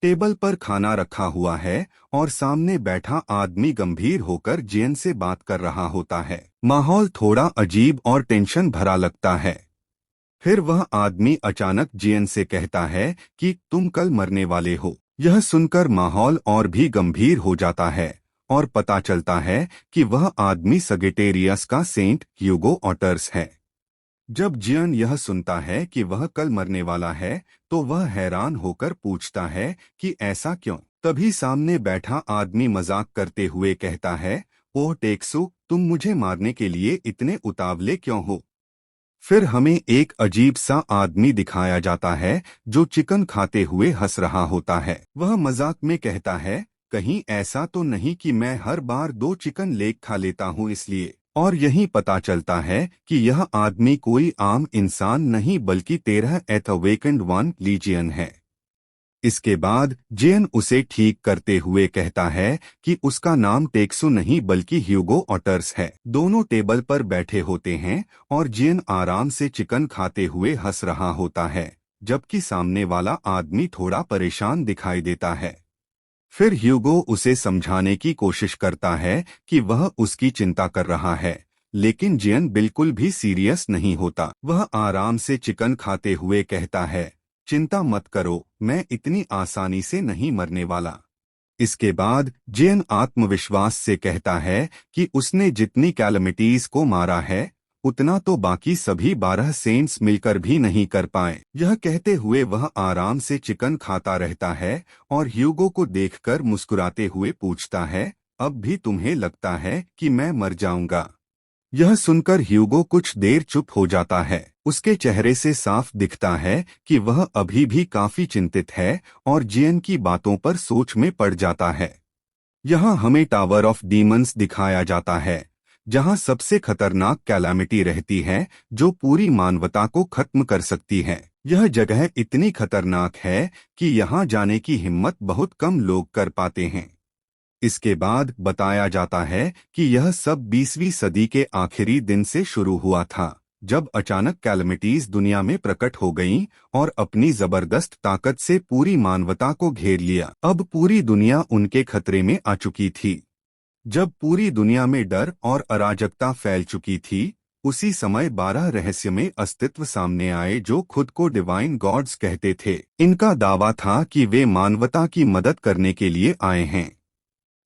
Table पर खाना रखा हुआ है और सामने बैठा आदमी गंभीर होकर जियन से बात कर रहा होता है। माहौल थोड़ा अजीब और टेंशन भरा लगता है। फिर वह आदमी अचानक जियन से कहता है कि तुम कल मरने वाले हो। यह सुनकर माहौल और भी गंभीर हो जाता है और पता चलता है कि वह आदमी सगिटेरियस का सेंट ह्यूगो ऑटर्स है। जब जियन यह सुनता है कि वह कल मरने वाला है तो वह हैरान होकर पूछता है कि ऐसा क्यों। तभी सामने बैठा आदमी मजाक करते हुए कहता है, ओह टेक्सु, तुम मुझे मारने के लिए इतने उतावले क्यों हो। फिर हमें एक अजीब सा आदमी दिखाया जाता है जो चिकन खाते हुए हंस रहा होता है। वह मजाक में कहता है, कहीं ऐसा तो नहीं कि मैं हर बार 2 चिकन लेग खा लेता हूँ इसलिए। और यही पता चलता है कि यह आदमी कोई आम इंसान नहीं बल्कि 13 एथ अवेकेंड वन लीजियन है। इसके बाद जेन उसे ठीक करते हुए कहता है कि उसका नाम टेक्सु नहीं बल्कि ह्यूगो ऑटर्स है। दोनों टेबल पर बैठे होते हैं और जेन आराम से चिकन खाते हुए हंस रहा होता है, जबकि सामने वाला आदमी थोड़ा परेशान दिखाई देता है। फिर ह्यूगो उसे समझाने की कोशिश करता है कि वह उसकी चिंता कर रहा है, लेकिन जियन बिल्कुल भी सीरियस नहीं होता। वह आराम से चिकन खाते हुए कहता है, चिंता मत करो, मैं इतनी आसानी से नहीं मरने वाला। इसके बाद जियन आत्मविश्वास से कहता है कि उसने जितनी कैलमिटीज को मारा है उतना तो बाकी सभी 12 सेंट्स मिलकर भी नहीं कर पाए। यह कहते हुए वह आराम से चिकन खाता रहता है और ह्यूगो को देखकर मुस्कुराते हुए पूछता है, अब भी तुम्हें लगता है कि मैं मर जाऊंगा। यह सुनकर ह्यूगो कुछ देर चुप हो जाता है। उसके चेहरे से साफ दिखता है कि वह अभी भी काफी चिंतित है और जियन की बातों पर सोच में पड़ जाता है। यहाँ हमें टावर ऑफ डीमंस दिखाया जाता है, जहाँ सबसे खतरनाक कैलामिटी रहती है जो पूरी मानवता को खत्म कर सकती है। यह जगह इतनी खतरनाक है कि यहाँ जाने की हिम्मत बहुत कम लोग कर पाते हैं। इसके बाद बताया जाता है कि यह सब 20वीं सदी के आखिरी दिन से शुरू हुआ था, जब अचानक कैलमिटीज दुनिया में प्रकट हो गईं और अपनी जबरदस्त ताकत से पूरी मानवता को घेर लिया। अब पूरी दुनिया उनके खतरे में आ चुकी थी। जब पूरी दुनिया में डर और अराजकता फैल चुकी थी, उसी समय 12 रहस्यमय अस्तित्व सामने आए जो खुद को डिवाइन गॉड्स कहते थे। इनका दावा था कि वे मानवता की मदद करने के लिए आए हैं।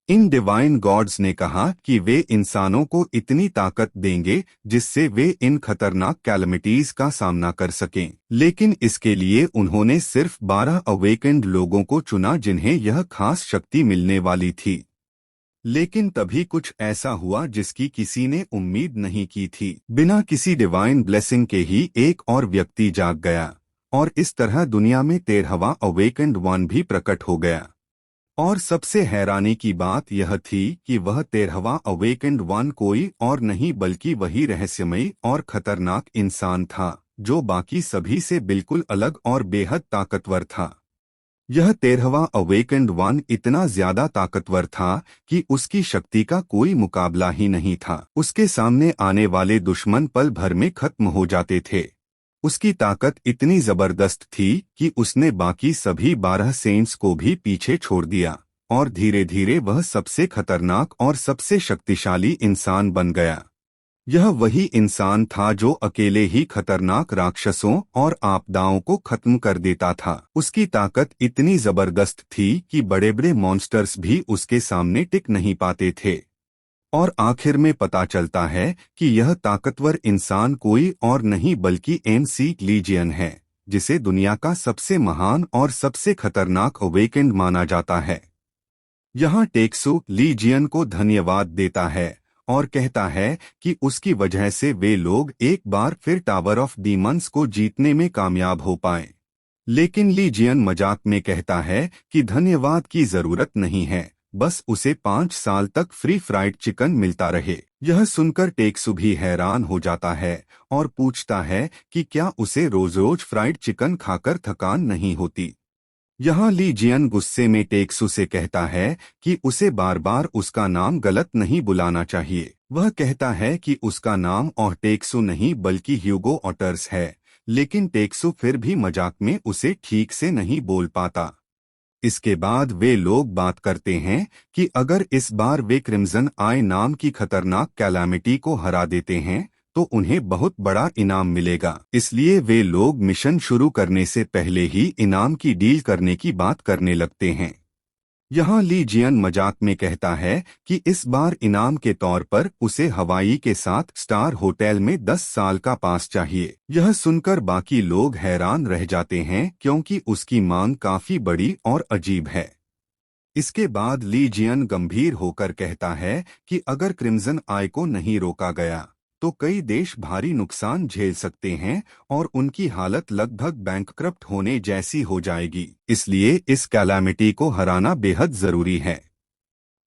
इन डिवाइन गॉड्स ने कहा कि वे इंसानों को इतनी ताकत देंगे जिससे वे इन खतरनाक कैलमिटीज का सामना कर सकें, लेकिन इसके लिए उन्होंने सिर्फ 12 अवेकेंड लोगों को चुना जिन्हें यह खास शक्ति मिलने वाली थी। लेकिन तभी कुछ ऐसा हुआ जिसकी किसी ने उम्मीद नहीं की थी। बिना किसी डिवाइन ब्लेसिंग के ही एक और व्यक्ति जाग गया और इस तरह दुनिया में 13वां अवेकेंड वन भी प्रकट हो गया। और सबसे हैरानी की बात यह थी कि वह 13वां अवेकेंड वन कोई और नहीं बल्कि वही रहस्यमयी और खतरनाक इंसान था जो बाकी सभी से बिल्कुल अलग और बेहद ताकतवर था। यह 13वां अवेकेंड वन इतना ज्यादा ताकतवर था कि उसकी शक्ति का कोई मुकाबला ही नहीं था। उसके सामने आने वाले दुश्मन पल भर में खत्म हो जाते थे। उसकी ताकत इतनी जबरदस्त थी कि उसने बाकी सभी 12 सेंट्स को भी पीछे छोड़ दिया और धीरे धीरे वह सबसे खतरनाक और सबसे शक्तिशाली इंसान बन गया। यह वही इंसान था जो अकेले ही खतरनाक राक्षसों और आपदाओं को खत्म कर देता था। उसकी ताकत इतनी जबरदस्त थी कि बड़े बड़े मॉन्स्टर्स भी उसके सामने टिक नहीं पाते थे। और आखिर में पता चलता है कि यह ताकतवर इंसान कोई और नहीं बल्कि MC लीजियन है, जिसे दुनिया का सबसे महान और सबसे खतरनाक अवेकेंड माना जाता है। यहाँ टेक्सु लीजियन को धन्यवाद देता है और कहता है कि उसकी वजह से वे लोग एक बार फिर टावर ऑफ डीमंस को जीतने में कामयाब हो पाए। लेकिन लीजियन मजाक में कहता है कि धन्यवाद की जरूरत नहीं है, बस उसे 5 साल तक फ्री फ्राइड चिकन मिलता रहे। यह सुनकर टेक्सु भी हैरान हो जाता है और पूछता है कि क्या उसे रोज रोज फ्राइड चिकन खाकर थकान नहीं होती। यहाँ लीजियन गुस्से में टेक्सु से कहता है कि उसे बार बार उसका नाम गलत नहीं बुलाना चाहिए। वह कहता है कि उसका नाम और टेक्सु नहीं बल्कि ह्यूगो ऑटर्स है, लेकिन टेक्सु फिर भी मजाक में उसे ठीक से नहीं बोल पाता। इसके बाद वे लोग बात करते हैं कि अगर इस बार वे क्रिम्सन आई नाम की खतरनाक कैलामिटी को हरा देते हैं तो उन्हें बहुत बड़ा इनाम मिलेगा। इसलिए वे लोग मिशन शुरू करने से पहले ही इनाम की डील करने की बात करने लगते हैं। यहाँ ली जियन मजाक में कहता है कि इस बार इनाम के तौर पर उसे हवाई के साथ स्टार होटल में 10 साल का पास चाहिए। यह सुनकर बाकी लोग हैरान रह जाते हैं क्योंकि उसकी मांग काफी बड़ी और अजीब है। इसके बाद ली जियन गंभीर होकर कहता है कि अगर क्रिम्सन आई को नहीं रोका गया तो कई देश भारी नुकसान झेल सकते हैं और उनकी हालत लगभग बैंकक्रप्ट होने जैसी हो जाएगी। इसलिए इस कैलामिटी को हराना बेहद जरूरी है।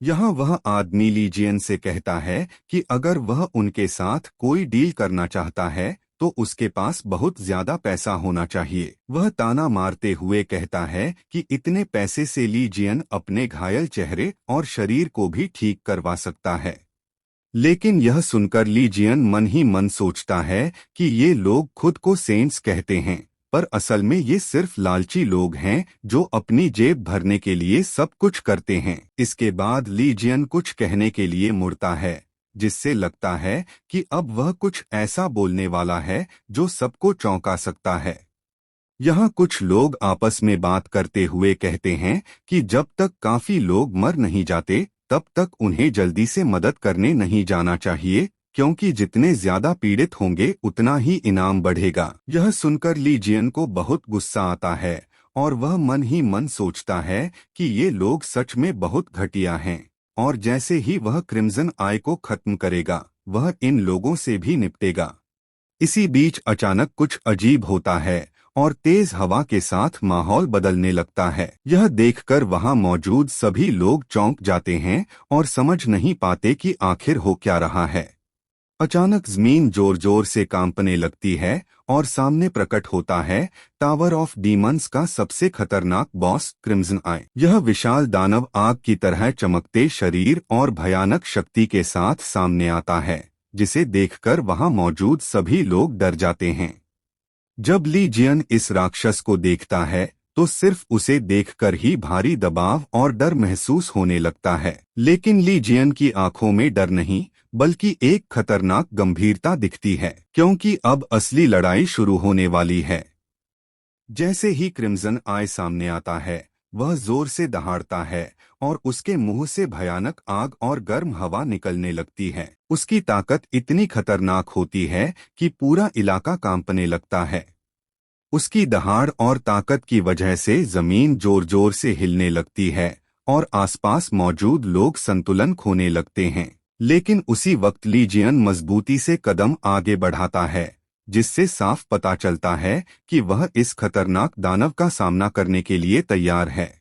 यहाँ वह आदमी ली जियन से कहता है कि अगर वह उनके साथ कोई डील करना चाहता है तो उसके पास बहुत ज्यादा पैसा होना चाहिए। वह ताना मारते हुए कहता है कि इतने पैसे से ली जियन अपने घायल चेहरे और शरीर को भी ठीक करवा सकता है। लेकिन यह सुनकर ली जियन मन ही मन सोचता है कि ये लोग खुद को सेंट्स कहते हैं, पर असल में ये सिर्फ लालची लोग हैं जो अपनी जेब भरने के लिए सब कुछ करते हैं। इसके बाद ली जियन कुछ कहने के लिए मुड़ता है, जिससे लगता है कि अब वह कुछ ऐसा बोलने वाला है जो सबको चौंका सकता है। यहाँ कुछ लोग आपस में बात करते हुए कहते हैं कि जब तक काफी लोग मर नहीं जाते तब तक उन्हें जल्दी से मदद करने नहीं जाना चाहिए, क्योंकि जितने ज्यादा पीड़ित होंगे उतना ही इनाम बढ़ेगा। यह सुनकर ली जियन को बहुत गुस्सा आता है और वह मन ही मन सोचता है कि ये लोग सच में बहुत घटिया हैं और जैसे ही वह क्रिम्सन आई को खत्म करेगा वह इन लोगों से भी निपटेगा। इसी बीच अचानक कुछ अजीब होता है और तेज हवा के साथ माहौल बदलने लगता है। यह देखकर वहां मौजूद सभी लोग चौंक जाते हैं और समझ नहीं पाते कि आखिर हो क्या रहा है। अचानक जमीन जोर जोर से कांपने लगती है और सामने प्रकट होता है टावर ऑफ डीमंस का सबसे खतरनाक बॉस क्रिम्सन आई। यह विशाल दानव आग की तरह चमकते शरीर और भयानक शक्ति के साथ सामने आता है, जिसे देखकर वहां मौजूद सभी लोग डर जाते हैं। जब ली जियन इस राक्षस को देखता है तो सिर्फ उसे देखकर ही भारी दबाव और डर महसूस होने लगता है। लेकिन ली जियन की आंखों में डर नहीं बल्कि एक खतरनाक गंभीरता दिखती है, क्योंकि अब असली लड़ाई शुरू होने वाली है। जैसे ही क्रिम्सन आई सामने आता है वह जोर से दहाड़ता है और उसके मुंह से भयानक आग और गर्म हवा निकलने लगती है। उसकी ताकत इतनी खतरनाक होती है कि पूरा इलाका कांपने लगता है। उसकी दहाड़ और ताकत की वजह से जमीन जोर जोर से हिलने लगती है और आसपास मौजूद लोग संतुलन खोने लगते हैं। लेकिन उसी वक्त ली जियन मजबूती से कदम आगे बढ़ाता है, जिससे साफ पता चलता है कि वह इस खतरनाक दानव का सामना करने के लिए तैयार है।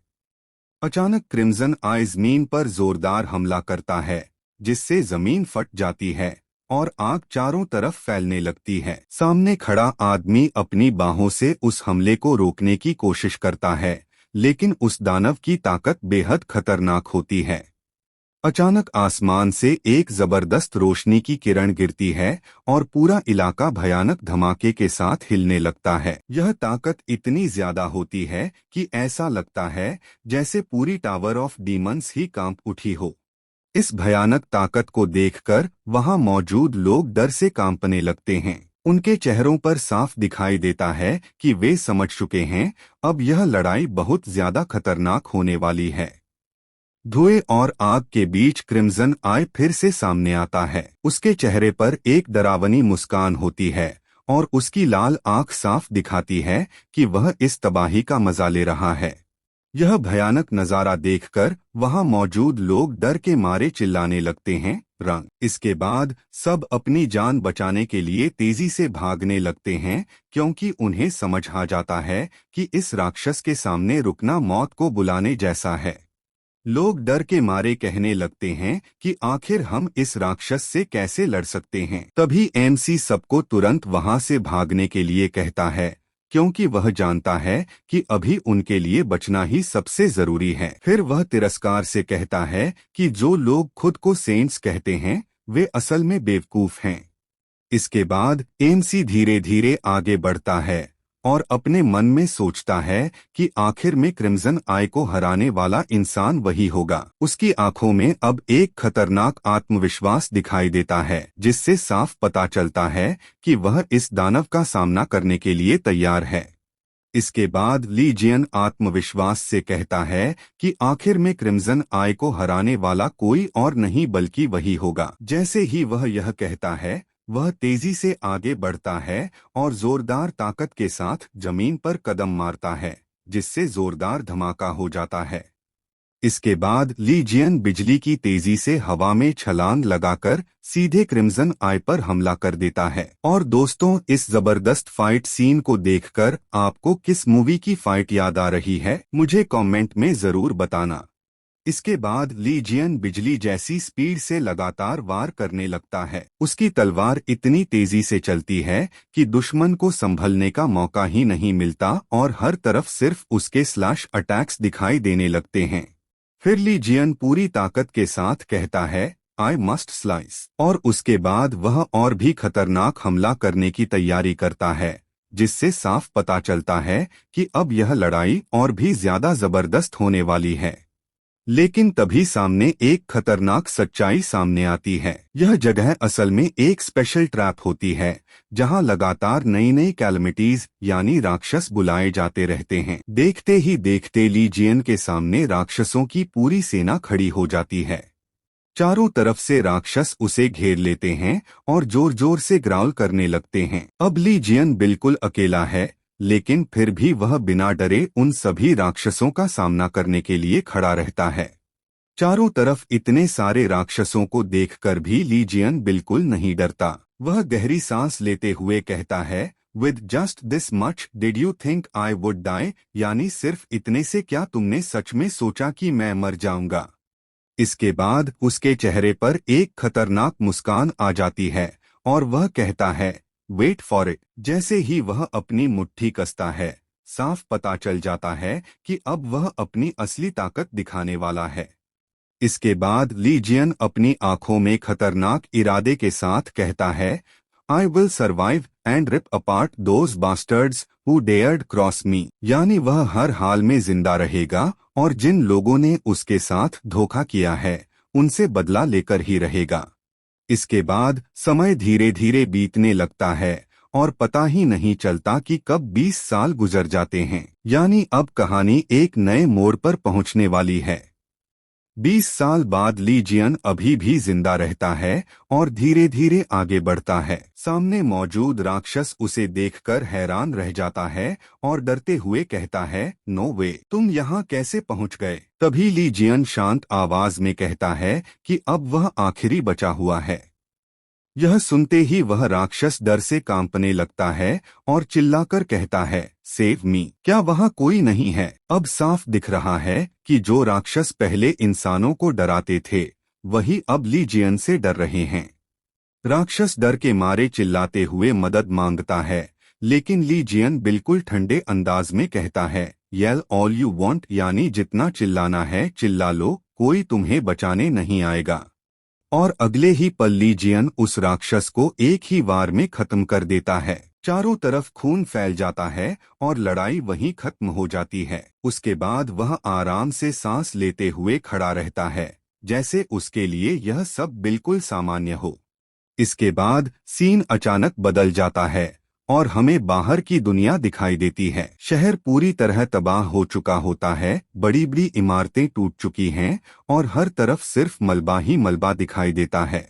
अचानक क्रिम्सन आई जमीन पर जोरदार हमला करता है, जिससे जमीन फट जाती है और आग चारों तरफ फैलने लगती है। सामने खड़ा आदमी अपनी बाहों से उस हमले को रोकने की कोशिश करता है, लेकिन उस दानव की ताकत बेहद खतरनाक होती है। अचानक आसमान से एक जबरदस्त रोशनी की किरण गिरती है और पूरा इलाका भयानक धमाके के साथ हिलने लगता है। यह ताकत इतनी ज्यादा होती है कि ऐसा लगता है जैसे पूरी टावर ऑफ डीमंस ही कांप उठी हो। इस भयानक ताकत को देखकर वहां मौजूद लोग डर से कांपने लगते हैं। उनके चेहरों पर साफ दिखाई देता है कि वे समझ चुके हैं अब यह लड़ाई बहुत ज्यादा खतरनाक होने वाली है। धुएं और आग के बीच क्रिम्सन आई फिर से सामने आता है। उसके चेहरे पर एक डरावनी मुस्कान होती है और उसकी लाल आंख साफ दिखाती है कि वह इस तबाही का मजा ले रहा है। यह भयानक नजारा देखकर वहां मौजूद लोग डर के मारे चिल्लाने लगते हैं रंग। इसके बाद सब अपनी जान बचाने के लिए तेजी से भागने लगते हैं, क्योंकि उन्हें समझ आ जाता है कि इस राक्षस के सामने रुकना मौत को बुलाने जैसा है। लोग डर के मारे कहने लगते हैं कि आखिर हम इस राक्षस से कैसे लड़ सकते हैं। तभी एमसी सबको तुरंत वहां से भागने के लिए कहता है, क्योंकि वह जानता है कि अभी उनके लिए बचना ही सबसे जरूरी है। फिर वह तिरस्कार से कहता है कि जो लोग खुद को सेंट्स कहते हैं वे असल में बेवकूफ हैं। इसके बाद एमसी धीरे धीरे आगे बढ़ता है और अपने मन में सोचता है कि आखिर में क्रिम्सन आई को हराने वाला इंसान वही होगा। उसकी आंखों में अब एक खतरनाक आत्मविश्वास दिखाई देता है, जिससे साफ पता चलता है कि वह इस दानव का सामना करने के लिए तैयार है। इसके बाद ली जियन आत्मविश्वास से कहता है कि आखिर में क्रिम्सन आई को हराने वाला कोई और नहीं बल्कि वही होगा। जैसे ही वह यह कहता है, वह तेजी से आगे बढ़ता है और जोरदार ताकत के साथ जमीन पर कदम मारता है, जिससे जोरदार धमाका हो जाता है। इसके बाद ली जियन बिजली की तेजी से हवा में छलांग लगाकर सीधे क्रिम्सन आई पर हमला कर देता है। और दोस्तों, इस जबरदस्त फाइट सीन को देखकर आपको किस मूवी की फाइट याद आ रही है, मुझे कमेंट में जरूर बताना। इसके बाद ली जियन बिजली जैसी स्पीड से लगातार वार करने लगता है। उसकी तलवार इतनी तेजी से चलती है कि दुश्मन को संभलने का मौका ही नहीं मिलता और हर तरफ सिर्फ उसके स्लैश अटैक्स दिखाई देने लगते हैं। फिर ली जियन पूरी ताकत के साथ कहता है, आई मस्ट स्लाइस, और उसके बाद वह और भी खतरनाक हमला करने की तैयारी करता है, जिससे साफ पता चलता है कि अब यह लड़ाई और भी ज्यादा जबरदस्त होने वाली है। लेकिन तभी सामने एक खतरनाक सच्चाई सामने आती है। यह जगह असल में एक स्पेशल ट्रैप होती है, जहां लगातार नई नई कैलमिटीज यानी राक्षस बुलाए जाते रहते हैं। देखते ही देखते ली जियन के सामने राक्षसों की पूरी सेना खड़ी हो जाती है। चारों तरफ से राक्षस उसे घेर लेते हैं और जोर जोर से ग्राउल करने लगते हैं। अब ली जियन बिल्कुल अकेला है, लेकिन फिर भी वह बिना डरे उन सभी राक्षसों का सामना करने के लिए खड़ा रहता है। चारों तरफ इतने सारे राक्षसों को देखकर भी ली जियन बिल्कुल नहीं डरता। वह गहरी सांस लेते हुए कहता है, with just this much did you think I would die, यानी सिर्फ इतने से क्या तुमने सच में सोचा कि मैं मर जाऊंगा। इसके बाद उसके चेहरे पर एक खतरनाक मुस्कान आ जाती है और वह कहता है, वेट फॉर इट। जैसे ही वह अपनी मुट्ठी कसता है, साफ पता चल जाता है कि अब वह अपनी असली ताकत दिखाने वाला है। इसके बाद ली जियन अपनी आंखों में खतरनाक इरादे के साथ कहता है, I will survive and rip apart those bastards who dared cross me, यानी वह हर हाल में जिंदा रहेगा और जिन लोगों ने उसके साथ धोखा किया है उनसे बदला लेकर ही रहेगा। इसके बाद समय धीरे धीरे बीतने लगता है और पता ही नहीं चलता कि कब 20 साल गुजर जाते हैं, यानी अब कहानी एक नए मोड़ पर पहुंचने वाली है। 20 साल बाद ली जियन अभी भी जिंदा रहता है और धीरे धीरे आगे बढ़ता है। सामने मौजूद राक्षस उसे देखकर हैरान रह जाता है और डरते हुए कहता है, नो वे, तुम यहाँ कैसे पहुँच गए। तभी ली जियन शांत आवाज में कहता है कि अब वह आखिरी बचा हुआ है। यह सुनते ही वह राक्षस डर से कांपने लगता है और चिल्लाकर कहता है, सेव मी। क्या वहाँ कोई नहीं है। अब साफ दिख रहा है कि जो राक्षस पहले इंसानों को डराते थे, वही अब ली जियन से डर रहे हैं। राक्षस डर के मारे चिल्लाते हुए मदद मांगता है, लेकिन ली जियन बिल्कुल ठंडे अंदाज में कहता है, येल ऑल यू वांट, यानी जितना चिल्लाना है चिल्ला लो, कोई तुम्हें बचाने नहीं आएगा। और अगले ही पल ली जियन उस राक्षस को एक ही वार में खत्म कर देता है। चारों तरफ खून फैल जाता है और लड़ाई वहीं खत्म हो जाती है। उसके बाद वह आराम से सांस लेते हुए खड़ा रहता है, जैसे उसके लिए यह सब बिल्कुल सामान्य हो। इसके बाद सीन अचानक बदल जाता है और हमें बाहर की दुनिया दिखाई देती है। शहर पूरी तरह तबाह हो चुका होता है, बड़ी बड़ी इमारतें टूट चुकी हैं और हर तरफ सिर्फ मलबा ही मलबा दिखाई देता है।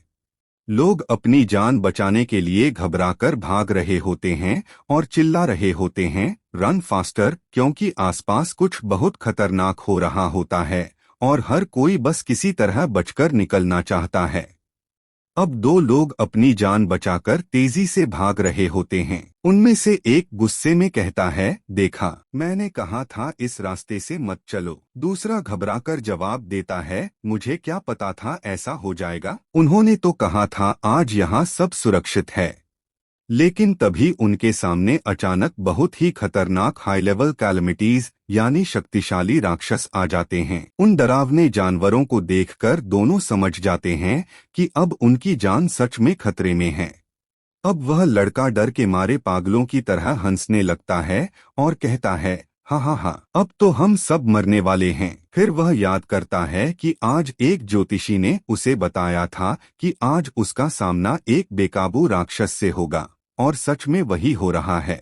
लोग अपनी जान बचाने के लिए घबराकर भाग रहे होते हैं और चिल्ला रहे होते हैं, रन फास्टर, क्योंकि आसपास कुछ बहुत खतरनाक हो रहा होता है और हर कोई बस किसी तरह बचकर निकलना चाहता है। अब दो लोग अपनी जान बचाकर तेजी से भाग रहे होते हैं। उनमें से एक गुस्से में कहता है, देखा, मैंने कहा था इस रास्ते से मत चलो। दूसरा घबराकर जवाब देता है, मुझे क्या पता था ऐसा हो जाएगा। उन्होंने तो कहा था आज यहाँ सब सुरक्षित है। लेकिन तभी उनके सामने अचानक बहुत ही खतरनाक हाई लेवल कैलमिटीज यानी शक्तिशाली राक्षस आ जाते हैं। उन डरावने जानवरों को देखकर दोनों समझ जाते हैं कि अब उनकी जान सच में खतरे में है। अब वह लड़का डर के मारे पागलों की तरह हंसने लगता है और कहता है, हाँ हाँ हाँ, अब तो हम सब मरने वाले हैं। फिर वह याद करता है कि आज एक ज्योतिषी ने उसे बताया था कि आज उसका सामना एक बेकाबू राक्षस से होगा, और सच में वही हो रहा है।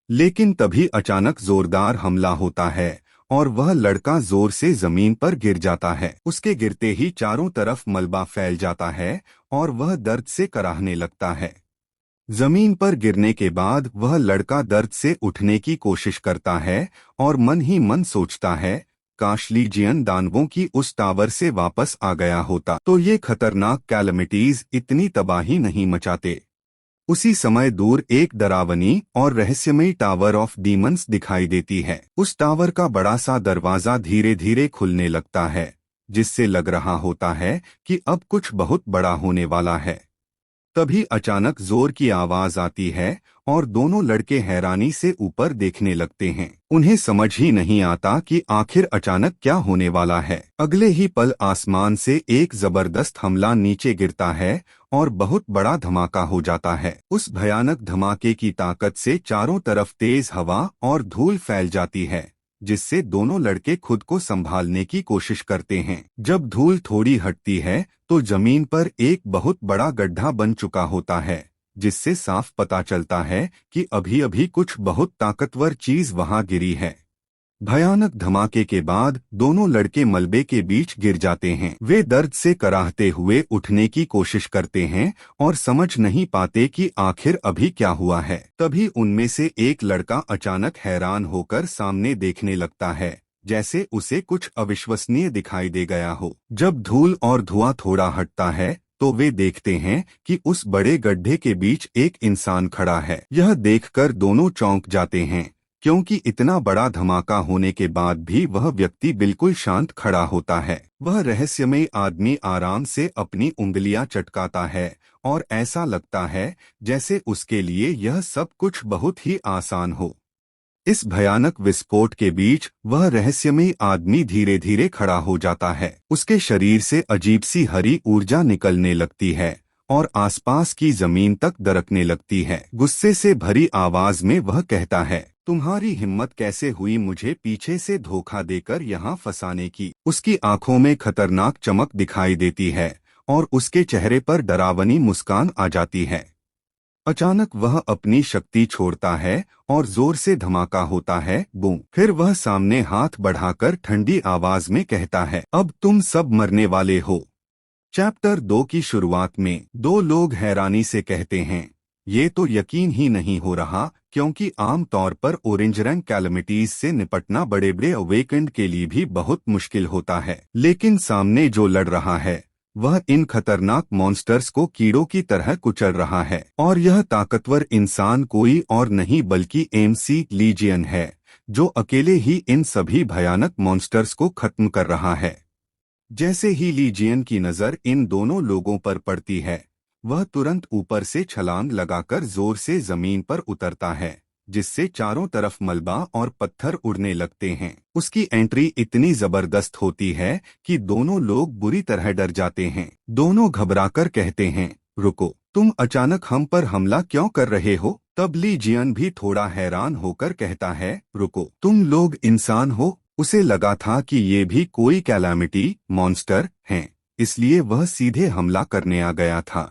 लेकिन तभी अचानक जोरदार हमला होता है और वह लड़का जोर से जमीन पर गिर जाता है। उसके गिरते ही चारों तरफ मलबा फैल जाता है और वह दर्द से कराहने लगता है। जमीन पर गिरने के बाद वह लड़का दर्द से उठने की कोशिश करता है और मन ही मन सोचता है, काश लीजियन दानवों की उस टावर से वापस आ गया होता तो ये खतरनाक कैलमिटीज इतनी तबाही नहीं मचाते। उसी समय दूर एक डरावनी और रहस्यमयी टावर ऑफ डीमंस दिखाई देती है। उस टावर का बड़ा सा दरवाजा धीरे धीरे खुलने लगता है, जिससे लग रहा होता है कि अब कुछ बहुत बड़ा होने वाला है। तभी अचानक जोर की आवाज आती है और दोनों लड़के हैरानी से ऊपर देखने लगते हैं। उन्हें समझ ही नहीं आता कि आखिर अचानक क्या होने वाला है। अगले ही पल आसमान से एक जबरदस्त हमला नीचे गिरता है और बहुत बड़ा धमाका हो जाता है। उस भयानक धमाके की ताकत से चारों तरफ तेज हवा और धूल फैल जाती है, जिससे दोनों लड़के खुद को संभालने की कोशिश करते हैं। जब धूल थोड़ी हटती है तो जमीन पर एक बहुत बड़ा गड्ढा बन चुका होता है, जिससे साफ पता चलता है कि अभी अभी कुछ बहुत ताकतवर चीज वहां गिरी है। भयानक धमाके के बाद दोनों लड़के मलबे के बीच गिर जाते हैं। वे दर्द से कराहते हुए उठने की कोशिश करते हैं और समझ नहीं पाते कि आखिर अभी क्या हुआ है। तभी उनमें से एक लड़का अचानक हैरान होकर सामने देखने लगता है, जैसे उसे कुछ अविश्वसनीय दिखाई दे गया हो। जब धूल और धुआं थोड़ा हटता है तो वे देखते हैं कि उस बड़े गड्ढे के बीच एक इंसान खड़ा है। यह देखकर दोनों चौंक जाते हैं, क्योंकि इतना बड़ा धमाका होने के बाद भी वह व्यक्ति बिल्कुल शांत खड़ा होता है। वह रहस्यमयी आदमी आराम से अपनी उंगलियां चटकाता है और ऐसा लगता है जैसे उसके लिए यह सब कुछ बहुत ही आसान हो। इस भयानक विस्फोट के बीच वह रहस्यमयी आदमी धीरे धीरे खड़ा हो जाता है। उसके शरीर से अजीब सी हरी ऊर्जा निकलने लगती है और आसपास की जमीन तक दरकने लगती है। गुस्से से भरी आवाज में वह कहता है, तुम्हारी हिम्मत कैसे हुई मुझे पीछे से धोखा देकर यहाँ फंसाने की। उसकी आंखों में खतरनाक चमक दिखाई देती है और उसके चेहरे पर डरावनी मुस्कान आ जाती है। अचानक वह अपनी शक्ति छोड़ता है और जोर से धमाका होता है, बूम। फिर वह सामने हाथ बढ़ाकर ठंडी आवाज में कहता है, अब तुम सब मरने वाले हो। चैप्टर 2 की शुरुआत में दो लोग हैरानी से कहते हैं, ये तो यकीन ही नहीं हो रहा, क्योंकि आम तौर पर ऑरेंज रंग कैलमिटीज से निपटना बड़े बड़े अवेकेंड के लिए भी बहुत मुश्किल होता है। लेकिन सामने जो लड़ रहा है वह इन खतरनाक मॉन्स्टर्स को कीड़ों की तरह कुचल रहा है। और यह ताकतवर इंसान कोई और नहीं बल्कि एमसी लीजियन है, जो अकेले ही इन सभी भयानक मॉन्स्टर्स को खत्म कर रहा है। जैसे ही लीजियन की नजर इन दोनों लोगों पर पड़ती है, वह तुरंत ऊपर से छलांग लगाकर जोर से जमीन पर उतरता है, जिससे चारों तरफ मलबा और पत्थर उड़ने लगते हैं। उसकी एंट्री इतनी जबरदस्त होती है कि दोनों लोग बुरी तरह डर जाते हैं। दोनों घबराकर कहते हैं, रुको, तुम अचानक हम पर हमला क्यों कर रहे हो? तब लीजियन भी थोड़ा हैरान होकर कहता है, रुको, तुम लोग इंसान हो? उसे लगा था कि ये भी कोई कैलामिटी मॉन्स्टर हैं, इसलिए वह सीधे हमला करने आ गया था।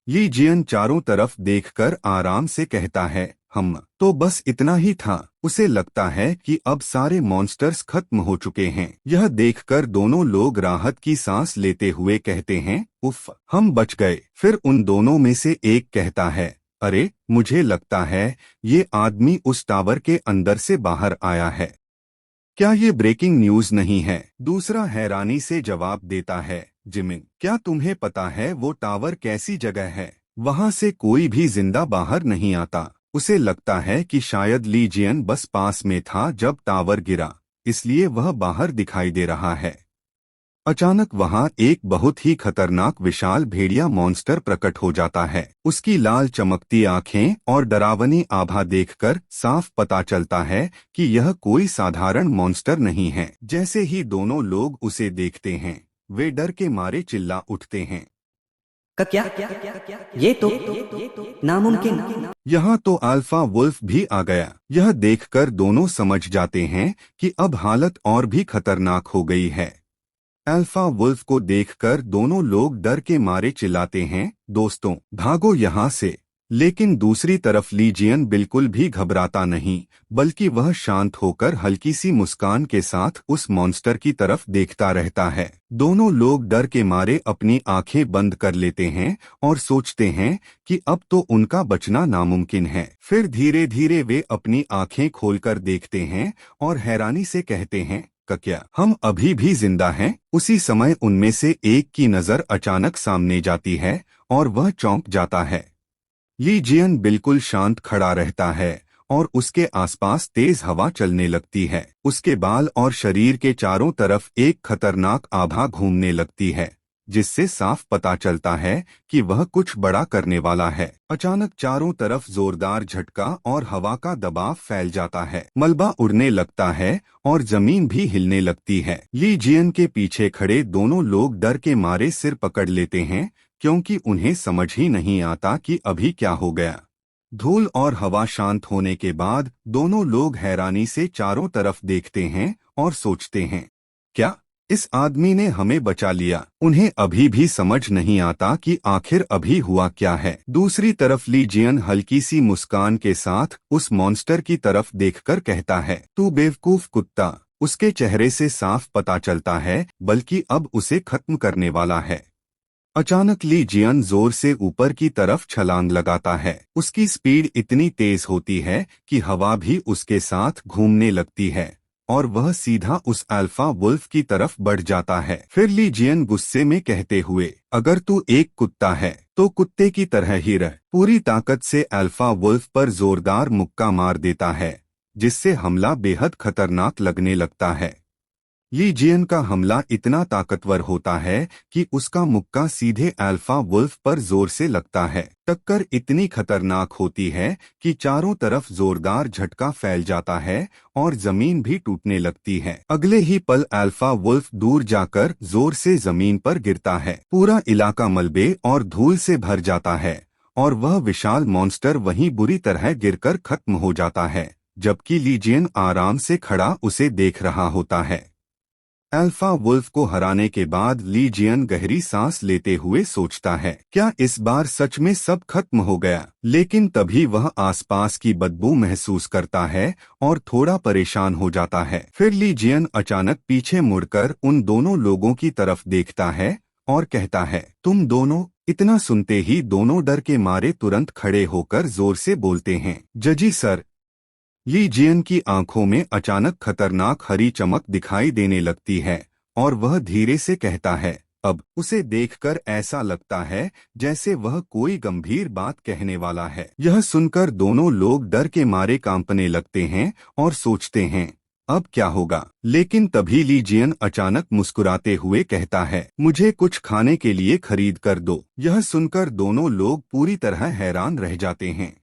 लीजियन चारों तरफ देखकर आराम से कहता है, हम तो बस इतना ही था। उसे लगता है कि अब सारे मॉन्स्टर्स खत्म हो चुके हैं। यह देखकर दोनों लोग राहत की सांस लेते हुए कहते हैं, उफ, हम बच गए। फिर उन दोनों में से एक कहता है, अरे, मुझे लगता है ये आदमी उस टावर के अंदर से बाहर आया है। क्या ये ब्रेकिंग न्यूज नहीं है? दूसरा हैरानी से जवाब देता है, जिमिन, क्या तुम्हें पता है वो टावर कैसी जगह है? वहां से कोई भी जिंदा बाहर नहीं आता। उसे लगता है कि शायद लीजियन बस पास में था जब टावर गिरा, इसलिए वह बाहर दिखाई दे रहा है। अचानक वहां एक बहुत ही खतरनाक विशाल भेड़िया मॉन्स्टर प्रकट हो जाता है। उसकी लाल चमकती आंखें और डरावनी आभा देखकर साफ पता चलता है कि यह कोई साधारण मॉन्स्टर नहीं है। जैसे ही दोनों लोग उसे देखते हैं, वे डर के मारे चिल्ला उठते हैं। का क्या? ये तो नामुमकिन। यहाँ तो अल्फा वुल्फ भी आ गया। यह देखकर दोनों समझ जाते हैं कि अब हालत और भी खतरनाक हो गई है। अल्फा वुल्फ को देखकर दोनों लोग डर के मारे चिल्लाते हैं, दोस्तों भागो यहाँ से। लेकिन दूसरी तरफ लीजियन बिल्कुल भी घबराता नहीं, बल्कि वह शांत होकर हल्की सी मुस्कान के साथ उस मॉन्स्टर की तरफ देखता रहता है। दोनों लोग डर के मारे अपनी आंखें बंद कर लेते हैं और सोचते हैं कि अब तो उनका बचना नामुमकिन है। फिर धीरे धीरे वे अपनी आंखें खोलकर देखते हैं और हैरानी से कहते हैं, क्या हम अभी भी जिंदा हैं? उसी समय उनमें से एक की नजर अचानक सामने जाती है और वह चौंक जाता है। लीजियन बिल्कुल शांत खड़ा रहता है और उसके आसपास तेज हवा चलने लगती है। उसके बाल और शरीर के चारों तरफ एक खतरनाक आभा घूमने लगती है, जिससे साफ पता चलता है कि वह कुछ बड़ा करने वाला है। अचानक चारों तरफ जोरदार झटका और हवा का दबाव फैल जाता है। मलबा उड़ने लगता है और जमीन भी हिलने लगती है। लीजियन के पीछे खड़े दोनों लोग डर के मारे सिर पकड़ लेते हैं, क्योंकि उन्हें समझ ही नहीं आता कि अभी क्या हो गया। धूल और हवा शांत होने के बाद दोनों लोग हैरानी से चारों तरफ देखते हैं और सोचते हैं, क्या इस आदमी ने हमें बचा लिया? उन्हें अभी भी समझ नहीं आता कि आखिर अभी हुआ क्या है। दूसरी तरफ लीजियन हल्की सी मुस्कान के साथ उस मॉन्स्टर की तरफ देखकर कहता है, तू बेवकूफ कुत्ता। उसके चेहरे से साफ पता चलता है, बल्कि अब उसे खत्म करने वाला है। अचानक लीजियन जोर से ऊपर की तरफ छलांग लगाता है। उसकी स्पीड इतनी तेज होती है कि हवा भी उसके साथ घूमने लगती है और वह सीधा उस अल्फा वुल्फ की तरफ बढ़ जाता है। फिर लीजियन गुस्से में कहते हुए, अगर तू एक कुत्ता है तो कुत्ते की तरह ही रह। पूरी ताकत से अल्फा वुल्फ पर जोरदार मुक्का मार देता है, जिससे हमला बेहद खतरनाक लगने लगता है। लीजियन का हमला इतना ताकतवर होता है कि उसका मुक्का सीधे अल्फा वुल्फ पर जोर से लगता है। टक्कर इतनी खतरनाक होती है कि चारों तरफ जोरदार झटका फैल जाता है और जमीन भी टूटने लगती है। अगले ही पल अल्फा वुल्फ दूर जाकर जोर से जमीन पर गिरता है। पूरा इलाका मलबे और धूल से भर जाता है और वह विशाल मॉन्स्टर वहीं बुरी तरह गिरकर खत्म हो जाता है, जबकि लीजियन आराम से खड़ा उसे देख रहा होता है। अल्फा वुल्फ को हराने के बाद लीजियन गहरी सांस लेते हुए सोचता है, क्या इस बार सच में सब खत्म हो गया? लेकिन तभी वह आसपास की बदबू महसूस करता है और थोड़ा परेशान हो जाता है। फिर लीजियन अचानक पीछे मुड़कर उन दोनों लोगों की तरफ देखता है और कहता है, तुम दोनों? इतना सुनते ही दोनों डर के मारे तुरंत खड़े होकर जोर से बोलते हैं, जजी सर। लीजियन की आंखों में अचानक खतरनाक हरी चमक दिखाई देने लगती है और वह धीरे से कहता है, अब उसे देखकर ऐसा लगता है जैसे वह कोई गंभीर बात कहने वाला है। यह सुनकर दोनों लोग डर के मारे कांपने लगते हैं और सोचते हैं, अब क्या होगा। लेकिन तभी लीजियन अचानक मुस्कुराते हुए कहता है, मुझे कुछ खाने के लिए खरीद कर दो। यह सुनकर दोनों लोग पूरी तरह हैरान रह जाते हैं।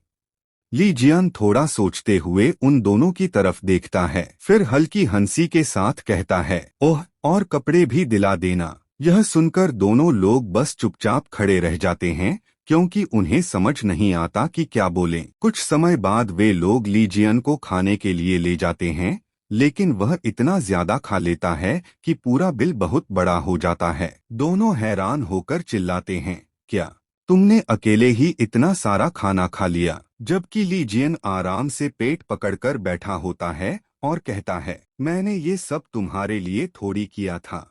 लीजियन थोड़ा सोचते हुए उन दोनों की तरफ देखता है, फिर हल्की हंसी के साथ कहता है, ओह, और कपड़े भी दिला देना। यह सुनकर दोनों लोग बस चुपचाप खड़े रह जाते हैं, क्योंकि उन्हें समझ नहीं आता कि क्या बोलें। कुछ समय बाद वे लोग लीजियन को खाने के लिए ले जाते हैं, लेकिन वह इतना ज्यादा खा लेता है कि पूरा बिल बहुत बड़ा हो जाता है। दोनों हैरान होकर चिल्लाते हैं, क्या तुमने अकेले ही इतना सारा खाना खा लिया? जबकि लीजियन आराम से पेट पकड़कर बैठा होता है और कहता है, मैंने ये सब तुम्हारे लिए थोड़ी किया था।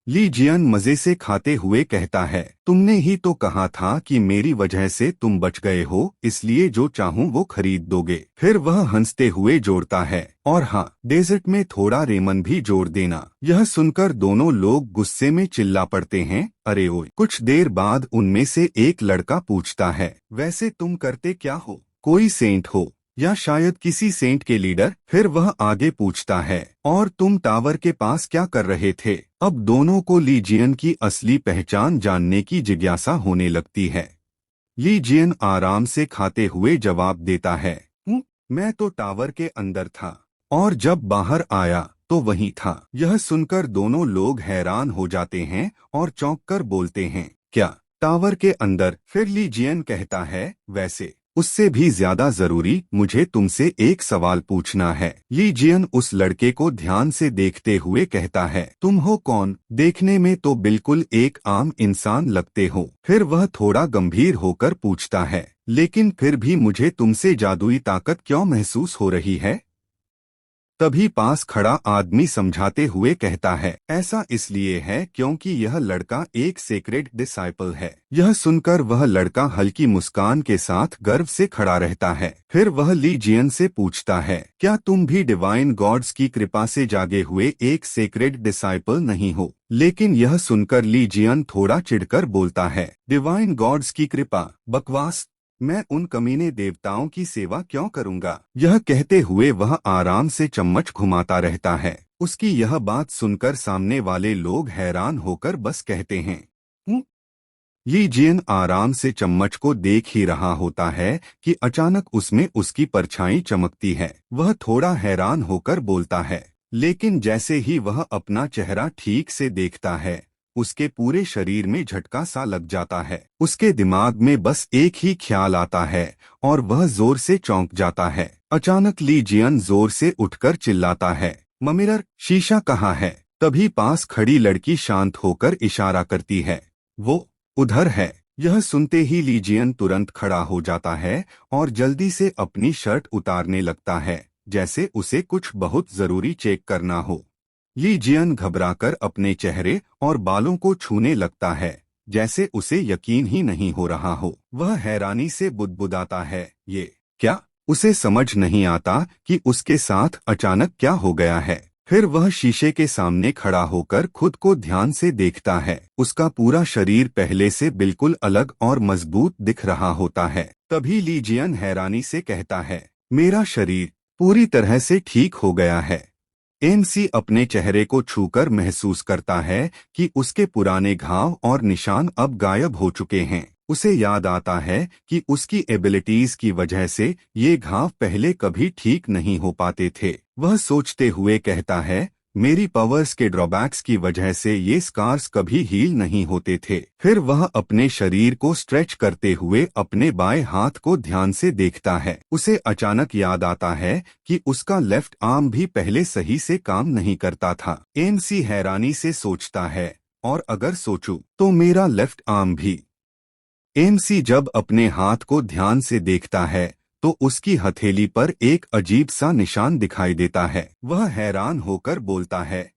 लीजियन मजे से खाते हुए कहता है, तुमने ही तो कहा था कि मेरी वजह से तुम बच गए हो, इसलिए जो चाहूं वो खरीद दोगे। फिर वह हंसते हुए जोड़ता है, और हाँ, डेजर्ट में थोड़ा रेमन भी जोड़ देना। यह सुनकर दोनों लोग गुस्से में चिल्ला पड़ते हैं, अरे ओए। कुछ देर बाद उनमें से एक लड़का पूछता है, वैसे तुम करते क्या हो? कोई सेंट हो या शायद किसी सेंट के लीडर? फिर वह आगे पूछता है, और तुम टावर के पास क्या कर रहे थे? अब दोनों को लीजियन की असली पहचान जानने की जिज्ञासा होने लगती है। लीजियन आराम से खाते हुए जवाब देता है, मैं तो टावर के अंदर था और जब बाहर आया तो वहीं था। यह सुनकर दोनों लोग हैरान हो जाते हैं और चौंक कर बोलते हैं, क्या टावर के अंदर फिर ली जियन कहता है, वैसे उससे भी ज्यादा जरूरी मुझे तुमसे एक सवाल पूछना है। ली जियन उस लड़के को ध्यान से देखते हुए कहता है, तुम हो कौन? देखने में तो बिल्कुल एक आम इंसान लगते हो। फिर वह थोड़ा गंभीर होकर पूछता है, लेकिन फिर भी मुझे तुमसे जादुई ताकत क्यों महसूस हो रही है? तभी पास खड़ा आदमी समझाते हुए कहता है, ऐसा इसलिए है क्योंकि यह लड़का एक सेक्रेड डिसाइपल है। यह सुनकर वह लड़का हल्की मुस्कान के साथ गर्व से खड़ा रहता है। फिर वह ली जियन से पूछता है, क्या तुम भी डिवाइन गॉड्स की कृपा से जागे हुए एक सेक्रेड डिसाइपल नहीं हो? लेकिन यह सुनकर ली जियन थोड़ा चिढ़कर बोलता है, डिवाइन गॉड्स की कृपा? बकवास, मैं उन कमीने देवताओं की सेवा क्यों करूंगा? यह कहते हुए वह आराम से चम्मच घुमाता रहता है। उसकी यह बात सुनकर सामने वाले लोग हैरान होकर बस कहते हैं, "हूँ?" ये जियन आराम से चम्मच को देख ही रहा होता है कि अचानक उसमें उसकी परछाई चमकती है। वह थोड़ा हैरान होकर बोलता है, लेकिन जैसे ही वह अपना चेहरा ठीक से देखता है, उसके पूरे शरीर में झटका सा लग जाता है। उसके दिमाग में बस एक ही ख्याल आता है और वह जोर से चौंक जाता है। अचानक ली जियन जोर से उठकर चिल्लाता है, ममिरर, शीशा कहाँ है? तभी पास खड़ी लड़की शांत होकर इशारा करती है, वो उधर है। यह सुनते ही ली जियन तुरंत खड़ा हो जाता है और जल्दी से अपनी शर्ट उतारने लगता है, जैसे उसे कुछ बहुत जरूरी चेक करना हो। ली जियन घबराकर अपने चेहरे और बालों को छूने लगता है, जैसे उसे यकीन ही नहीं हो रहा हो। वह हैरानी से बुदबुदाता है, ये क्या? उसे समझ नहीं आता कि उसके साथ अचानक क्या हो गया है। फिर वह शीशे के सामने खड़ा होकर खुद को ध्यान से देखता है। उसका पूरा शरीर पहले से बिल्कुल अलग और मजबूत दिख रहा होता है। तभी ली जियन हैरानी से कहता है, मेरा शरीर पूरी तरह से ठीक हो गया है। एमसी अपने चेहरे को छूकर महसूस करता है कि उसके पुराने घाव और निशान अब गायब हो चुके हैं। उसे याद आता है कि उसकी एबिलिटीज की वजह से ये घाव पहले कभी ठीक नहीं हो पाते थे। वह सोचते हुए कहता है, मेरी पावर्स के ड्रॉबैक्स की वजह से ये स्कार्स कभी हील नहीं होते थे। फिर वह अपने शरीर को स्ट्रेच करते हुए अपने बाएं हाथ को ध्यान से देखता है। उसे अचानक याद आता है कि उसका लेफ्ट आर्म भी पहले सही से काम नहीं करता था। एमसी हैरानी से सोचता है, और अगर सोचूं तो मेरा लेफ्ट आर्म भी? एमसी जब अपने हाथ को ध्यान से देखता है तो उसकी हथेली पर एक अजीब सा निशान दिखाई देता है। वह हैरान होकर बोलता है,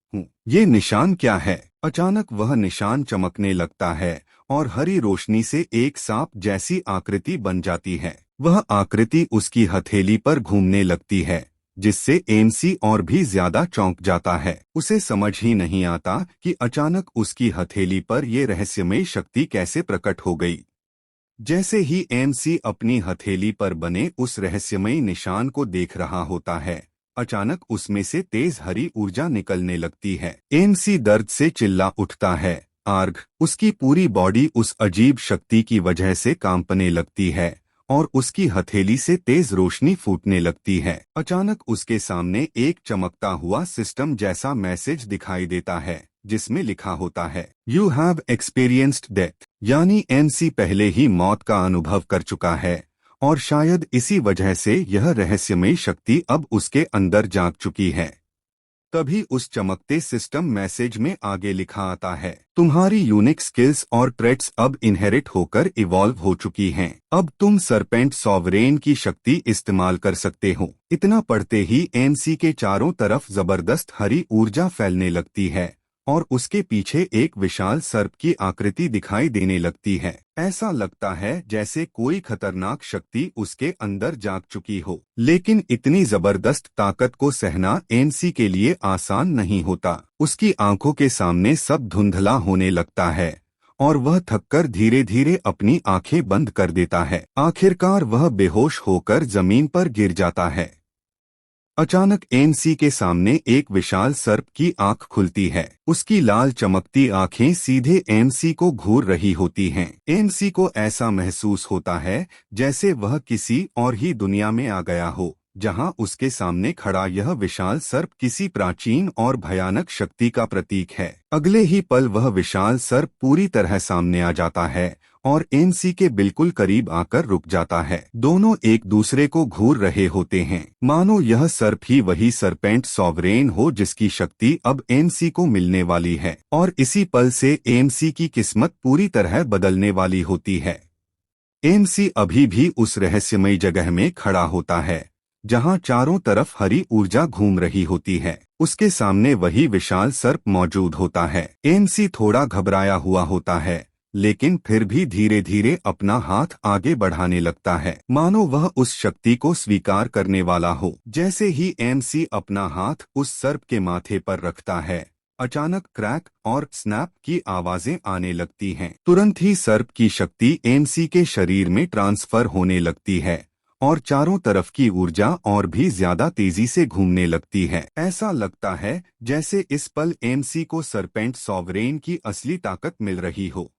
ये निशान क्या है? अचानक वह निशान चमकने लगता है और हरी रोशनी से एक सांप जैसी आकृति बन जाती है। वह आकृति उसकी हथेली पर घूमने लगती है, जिससे एमसी और भी ज्यादा चौंक जाता है। उसे समझ ही नहीं आता कि अचानक उसकी हथेली पर ये रहस्यमय शक्ति कैसे प्रकट हो गई। जैसे ही एमसी अपनी हथेली पर बने उस रहस्यमयी निशान को देख रहा होता है, अचानक उसमें से तेज हरी ऊर्जा निकलने लगती है। एमसी दर्द से चिल्ला उठता है, आर्घ! उसकी पूरी बॉडी उस अजीब शक्ति की वजह से कांपने लगती है और उसकी हथेली से तेज रोशनी फूटने लगती है। अचानक उसके सामने एक चमकता हुआ सिस्टम जैसा मैसेज दिखाई देता है, जिसमें लिखा होता है, यू हैव एक्सपीरियंस्ड डेथ। यानी एमसी पहले ही मौत का अनुभव कर चुका है और शायद इसी वजह से यह रहस्यमय शक्ति अब उसके अंदर जाग चुकी है। तभी उस चमकते सिस्टम मैसेज में आगे लिखा आता है, तुम्हारी यूनिक स्किल्स और ट्रेट्स अब इनहेरिट होकर इवॉल्व हो चुकी हैं। अब तुम सरपेंट सॉवरेन की शक्ति इस्तेमाल कर सकते हो। इतना पढ़ते ही एमसी के चारों तरफ जबरदस्त हरी ऊर्जा फैलने लगती है और उसके पीछे एक विशाल सर्प की आकृति दिखाई देने लगती है। ऐसा लगता है जैसे कोई खतरनाक शक्ति उसके अंदर जाग चुकी हो। लेकिन इतनी जबरदस्त ताकत को सहना एमसी के लिए आसान नहीं होता। उसकी आंखों के सामने सब धुंधला होने लगता है और वह थककर धीरे धीरे अपनी आंखें बंद कर देता है। आखिरकार वह बेहोश होकर जमीन पर गिर जाता है। अचानक एमसी के सामने एक विशाल सर्प की आंख खुलती है। उसकी लाल चमकती आंखें सीधे एमसी को घूर रही होती हैं। एमसी को ऐसा महसूस होता है जैसे वह किसी और ही दुनिया में आ गया हो, जहां उसके सामने खड़ा यह विशाल सर्प किसी प्राचीन और भयानक शक्ति का प्रतीक है। अगले ही पल वह विशाल सर्प पूरी तरह सामने आ जाता है और एमसी के बिल्कुल करीब आकर रुक जाता है। दोनों एक दूसरे को घूर रहे होते हैं, मानो यह सर्प ही वही सरपेंट सॉवरेन हो जिसकी शक्ति अब एमसी को मिलने वाली है और इसी पल से एमसी की किस्मत पूरी तरह बदलने वाली होती है। एमसी अभी भी उस रहस्यमयी जगह में खड़ा होता है जहां चारों तरफ हरी ऊर्जा घूम रही होती है। उसके सामने वही विशाल सर्प मौजूद होता है। एमसी थोड़ा घबराया हुआ होता है, लेकिन फिर भी धीरे धीरे अपना हाथ आगे बढ़ाने लगता है, मानो वह उस शक्ति को स्वीकार करने वाला हो। जैसे ही एमसी अपना हाथ उस सर्प के माथे पर रखता है, अचानक क्रैक और स्नैप की आवाजें आने लगती हैं। तुरंत ही सर्प की शक्ति एमसी के शरीर में ट्रांसफर होने लगती है और चारों तरफ की ऊर्जा और भी ज्यादा तेजी से घूमने लगती है। ऐसा लगता है जैसे इस पल एमसी को सरपेंट सॉवरेन की असली ताकत मिल रही हो।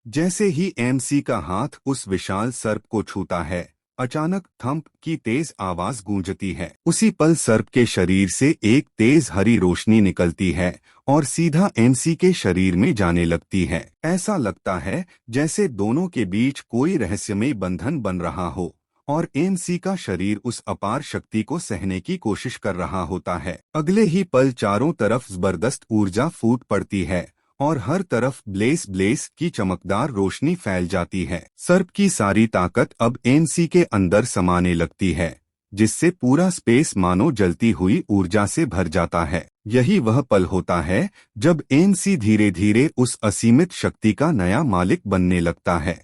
जैसे ही एमसी का हाथ उस विशाल सर्प को छूता है, अचानक थंप की तेज आवाज गूंजती है। उसी पल सर्प के शरीर से एक तेज हरी रोशनी निकलती है और सीधा एमसी के शरीर में जाने लगती है। ऐसा लगता है जैसे दोनों के बीच कोई रहस्यमय बंधन बन रहा हो और एमसी का शरीर उस अपार शक्ति को सहने की कोशिश कर रहा होता है। अगले ही पल चारों तरफ जबरदस्त ऊर्जा फूट पड़ती है और हर तरफ ब्लेस ब्लेस की चमकदार रोशनी फैल जाती है। सर्प की सारी ताकत अब एमसी के अंदर समाने लगती है, जिससे पूरा स्पेस मानो जलती हुई ऊर्जा से भर जाता है। यही वह पल होता है जब एमसी धीरे धीरे उस असीमित शक्ति का नया मालिक बनने लगता है।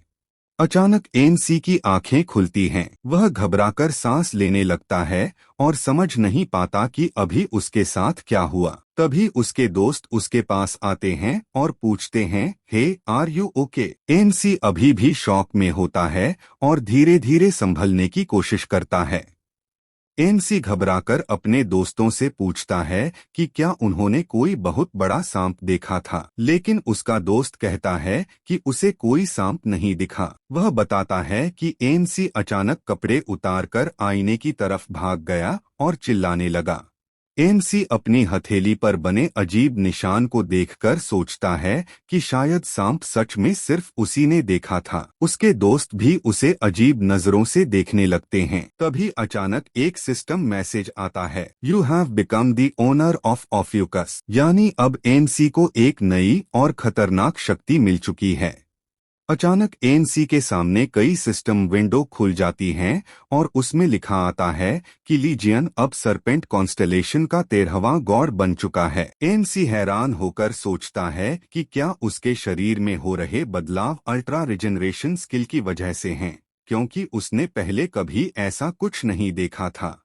अचानक एमसी की आंखें खुलती हैं। वह घबराकर सांस लेने लगता है और समझ नहीं पाता कि अभी उसके साथ क्या हुआ। तभी उसके दोस्त उसके पास आते हैं और पूछते हैं, हे, आर यू ओके? एमसी अभी भी शॉक में होता है और धीरे धीरे संभलने की कोशिश करता है। एमसी घबराकर अपने दोस्तों से पूछता है कि क्या उन्होंने कोई बहुत बड़ा सांप देखा था, लेकिन उसका दोस्त कहता है कि उसे कोई सांप नहीं दिखा। वह बताता है कि एमसी अचानक कपड़े उतारकर आईने की तरफ भाग गया और चिल्लाने लगा। एमसी अपनी हथेली पर बने अजीब निशान को देखकर सोचता है कि शायद सांप सच में सिर्फ उसी ने देखा था। उसके दोस्त भी उसे अजीब नजरों से देखने लगते हैं। तभी अचानक एक सिस्टम मैसेज आता है, you have become the owner of ऑफ्यूकस। यानी अब एमसी को एक नई और खतरनाक शक्ति मिल चुकी है। अचानक एमसी के सामने कई सिस्टम विंडो खुल जाती हैं और उसमें लिखा आता है कि लीजियन अब सरपेंट कॉन्स्टेलेशन का 13वां गॉड बन चुका है। एमसी हैरान होकर सोचता है कि क्या उसके शरीर में हो रहे बदलाव अल्ट्रा रिजनरेशन स्किल की वजह से हैं, क्योंकि उसने पहले कभी ऐसा कुछ नहीं देखा था।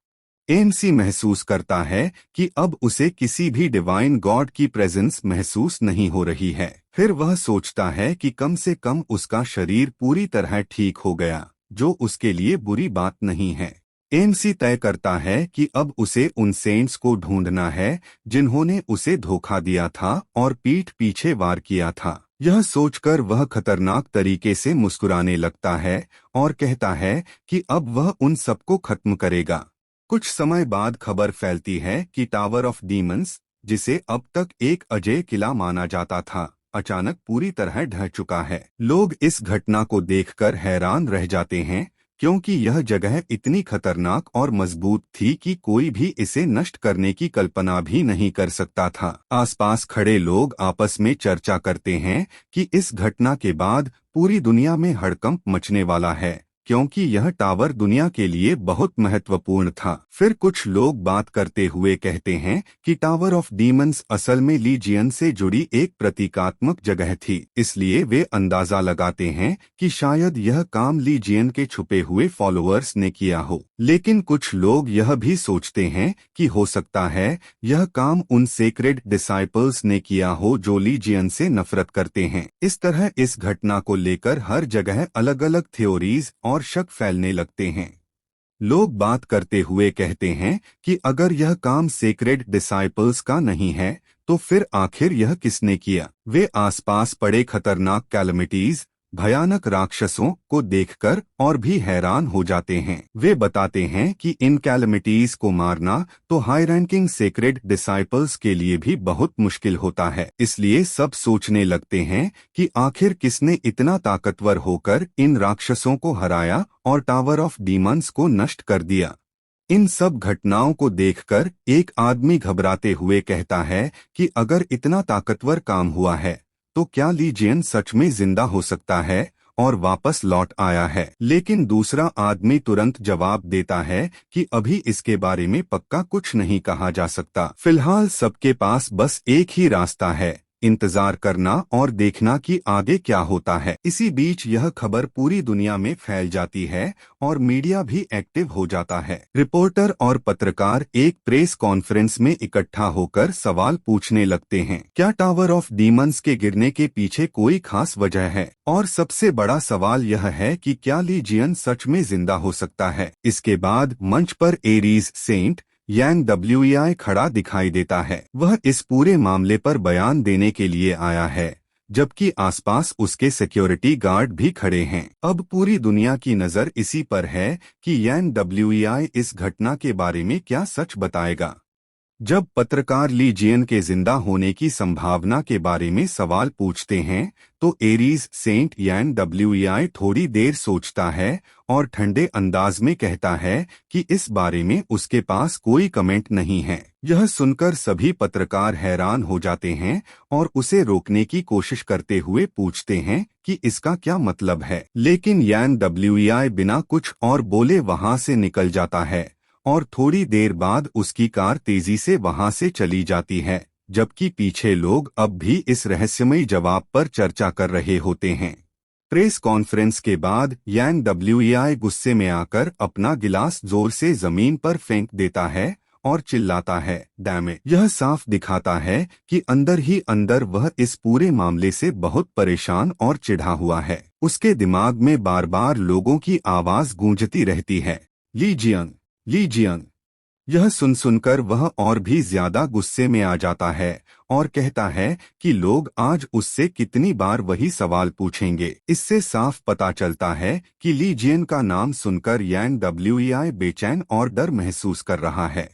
एमसी महसूस करता है कि अब उसे किसी भी डिवाइन गॉड की प्रेजेंस महसूस नहीं हो रही है। फिर वह सोचता है कि कम से कम उसका शरीर पूरी तरह ठीक हो गया, जो उसके लिए बुरी बात नहीं है। एमसी तय करता है कि अब उसे उन सेंट्स को ढूंढना है जिन्होंने उसे धोखा दिया था और पीठ पीछे वार किया था। यह सोचकर वह खतरनाक तरीके से मुस्कुराने लगता है और कहता है कि अब वह उन सबको खत्म करेगा। कुछ समय बाद खबर फैलती है कि टावर ऑफ डीमंस, जिसे अब तक एक अजय किला माना जाता था, अचानक पूरी तरह ढह चुका है। लोग इस घटना को देखकर हैरान रह जाते हैं, क्योंकि यह जगह इतनी खतरनाक और मजबूत थी कि कोई भी इसे नष्ट करने की कल्पना भी नहीं कर सकता था। आसपास खड़े लोग आपस में चर्चा करते हैं कि इस घटना के बाद पूरी दुनिया में हड़कंप मचने वाला है, क्योंकि यह टावर दुनिया के लिए बहुत महत्वपूर्ण था। फिर कुछ लोग बात करते हुए कहते हैं कि टावर ऑफ डीमंस असल में लीजियन से जुड़ी एक प्रतीकात्मक जगह थी, इसलिए वे अंदाजा लगाते हैं कि शायद यह काम लीजियन के छुपे हुए फॉलोअर्स ने किया हो। लेकिन कुछ लोग यह भी सोचते हैं कि हो सकता है यह काम उन सेक्रेड डिसाइपल्स ने किया हो जो लीजियन से नफरत करते हैं। इस तरह इस घटना को लेकर हर जगह अलग अलग थ्योरीज और शक फैलने लगते हैं। लोग बात करते हुए कहते हैं कि अगर यह काम सेक्रेड डिसाइपल्स का नहीं है तो फिर आखिर यह किसने किया। वे आसपास पड़े खतरनाक कैलमिटीज, भयानक राक्षसों को देखकर और भी हैरान हो जाते हैं। वे बताते हैं कि इन कैलमिटीज को मारना तो हाई रैंकिंग सेक्रेड डिसाइपल्स के लिए भी बहुत मुश्किल होता है। इसलिए सब सोचने लगते हैं कि आखिर किसने इतना ताकतवर होकर इन राक्षसों को हराया और टावर ऑफ डीमंस को नष्ट कर दिया। इन सब घटनाओं को देखकर एक आदमी घबराते हुए कहता है कि अगर इतना ताकतवर काम हुआ है तो क्या लीजियन सच में जिंदा हो सकता है और वापस लौट आया है। लेकिन दूसरा आदमी तुरंत जवाब देता है कि अभी इसके बारे में पक्का कुछ नहीं कहा जा सकता। फिलहाल सबके पास बस एक ही रास्ता है, इंतजार करना और देखना कि आगे क्या होता है। इसी बीच यह खबर पूरी दुनिया में फैल जाती है और मीडिया भी एक्टिव हो जाता है। रिपोर्टर और पत्रकार एक प्रेस कॉन्फ्रेंस में इकट्ठा होकर सवाल पूछने लगते हैं। क्या टावर ऑफ डीमंस के गिरने के पीछे कोई खास वजह है? और सबसे बड़ा सवाल यह है कि क्या लीजियन सच में जिंदा हो सकता है? इसके बाद मंच पर एरीज सेंट यांग WEI खड़ा दिखाई देता है। वह इस पूरे मामले पर बयान देने के लिए आया है, जबकि आसपास उसके सिक्योरिटी गार्ड भी खड़े हैं। अब पूरी दुनिया की नज़र इसी पर है कि यांग WEI इस घटना के बारे में क्या सच बताएगा। जब पत्रकार लीजियन के जिंदा होने की संभावना के बारे में सवाल पूछते हैं तो एरीज सेंट यांग WEI थोड़ी देर सोचता है और ठंडे अंदाज में कहता है कि इस बारे में उसके पास कोई कमेंट नहीं है। यह सुनकर सभी पत्रकार हैरान हो जाते हैं और उसे रोकने की कोशिश करते हुए पूछते हैं कि इसका क्या मतलब है। लेकिन यांग WEI बिना कुछ और बोले वहां से निकल जाता है और थोड़ी देर बाद उसकी कार तेजी से वहां से चली जाती है, जबकि पीछे लोग अब भी इस रहस्यमयी जवाब पर चर्चा कर रहे होते हैं। प्रेस कॉन्फ्रेंस के बाद यांग WEI गुस्से में आकर अपना गिलास जोर से जमीन पर फेंक देता है और चिल्लाता है, डैम इट। यह साफ दिखाता है कि अंदर ही अंदर वह इस पूरे मामले से बहुत परेशान और चिढ़ा हुआ है। उसके दिमाग में बार बार लोगों की आवाज गूंजती रहती है, लीजियन लीजियन। यह सुनकर वह और भी ज्यादा गुस्से में आ जाता है और कहता है कि लोग आज उससे कितनी बार वही सवाल पूछेंगे। इससे साफ पता चलता है कि लीजियन का नाम सुनकर यांग WEI बेचैन और डर महसूस कर रहा है।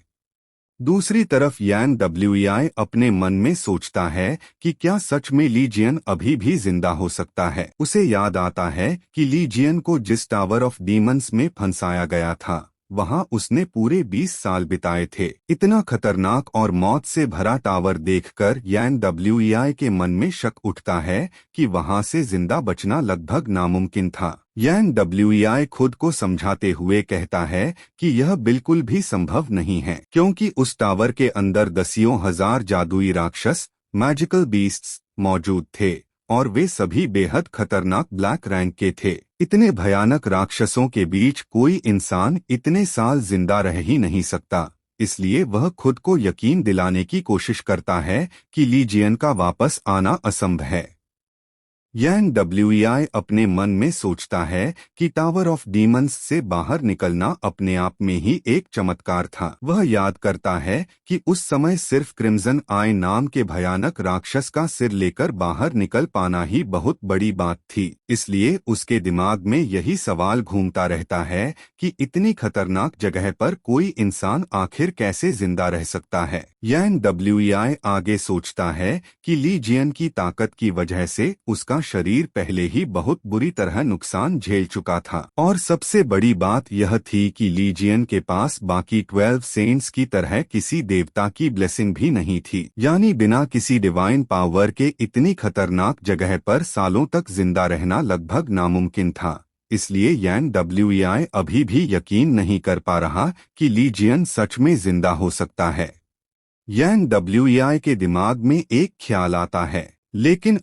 दूसरी यार्न यांग WEI अपने मन में सोचता है कि क्या सच में लीजियन अभी भी जिंदा हो सकता है। उसे याद आता है कि लीजियन को जिस टावर ऑफ डीमंस में फंसाया गया था वहां उसने पूरे 20 साल बिताए थे। इतना खतरनाक और मौत से भरा टावर देखकर यांग WEI के मन में शक उठता है कि वहां से जिंदा बचना लगभग नामुमकिन था। यांग WEI खुद को समझाते हुए कहता है कि यह बिल्कुल भी संभव नहीं है, क्योंकि उस टावर के अंदर दसियों हजार जादुई राक्षस मैजिकल बीस्ट्स मौजूद थे और वे सभी बेहद खतरनाक ब्लैक रैंक के थे। इतने भयानक राक्षसों के बीच कोई इंसान इतने साल जिंदा रह ही नहीं सकता। इसलिए वह खुद को यकीन दिलाने की कोशिश करता है कि लीजियन का वापस आना असंभव है। यांग WEI अपने मन में सोचता है कि टावर ऑफ डीमंस से बाहर निकलना अपने आप में ही एक चमत्कार था। वह याद करता है कि उस समय सिर्फ क्रिम्जन आई नाम के भयानक राक्षस का सिर लेकर बाहर निकल पाना ही बहुत बड़ी बात थी। इसलिए उसके दिमाग में यही सवाल घूमता रहता है कि इतनी खतरनाक जगह पर कोई इंसान आखिर कैसे जिंदा रह सकता है। यांग WEI आगे सोचता है कि लीजियन की ताकत की वजह से उसका शरीर पहले ही बहुत बुरी तरह नुकसान झेल चुका था और सबसे बड़ी बात यह थी कि लीजियन के पास बाकी 12 सेंट्स की तरह किसी देवता की ब्लेसिंग भी नहीं थी, यानी बिना किसी डिवाइन पावर के इतनी खतरनाक जगह पर सालों तक जिंदा रहना लगभग नामुमकिन था। इसलिए यांग WEI अभी भी यकीन नहीं कर पा रहा कि लीजियन सच में जिंदा हो सकता है। यांग WEI के दिमाग में एक ख्याल आता है, लेकिन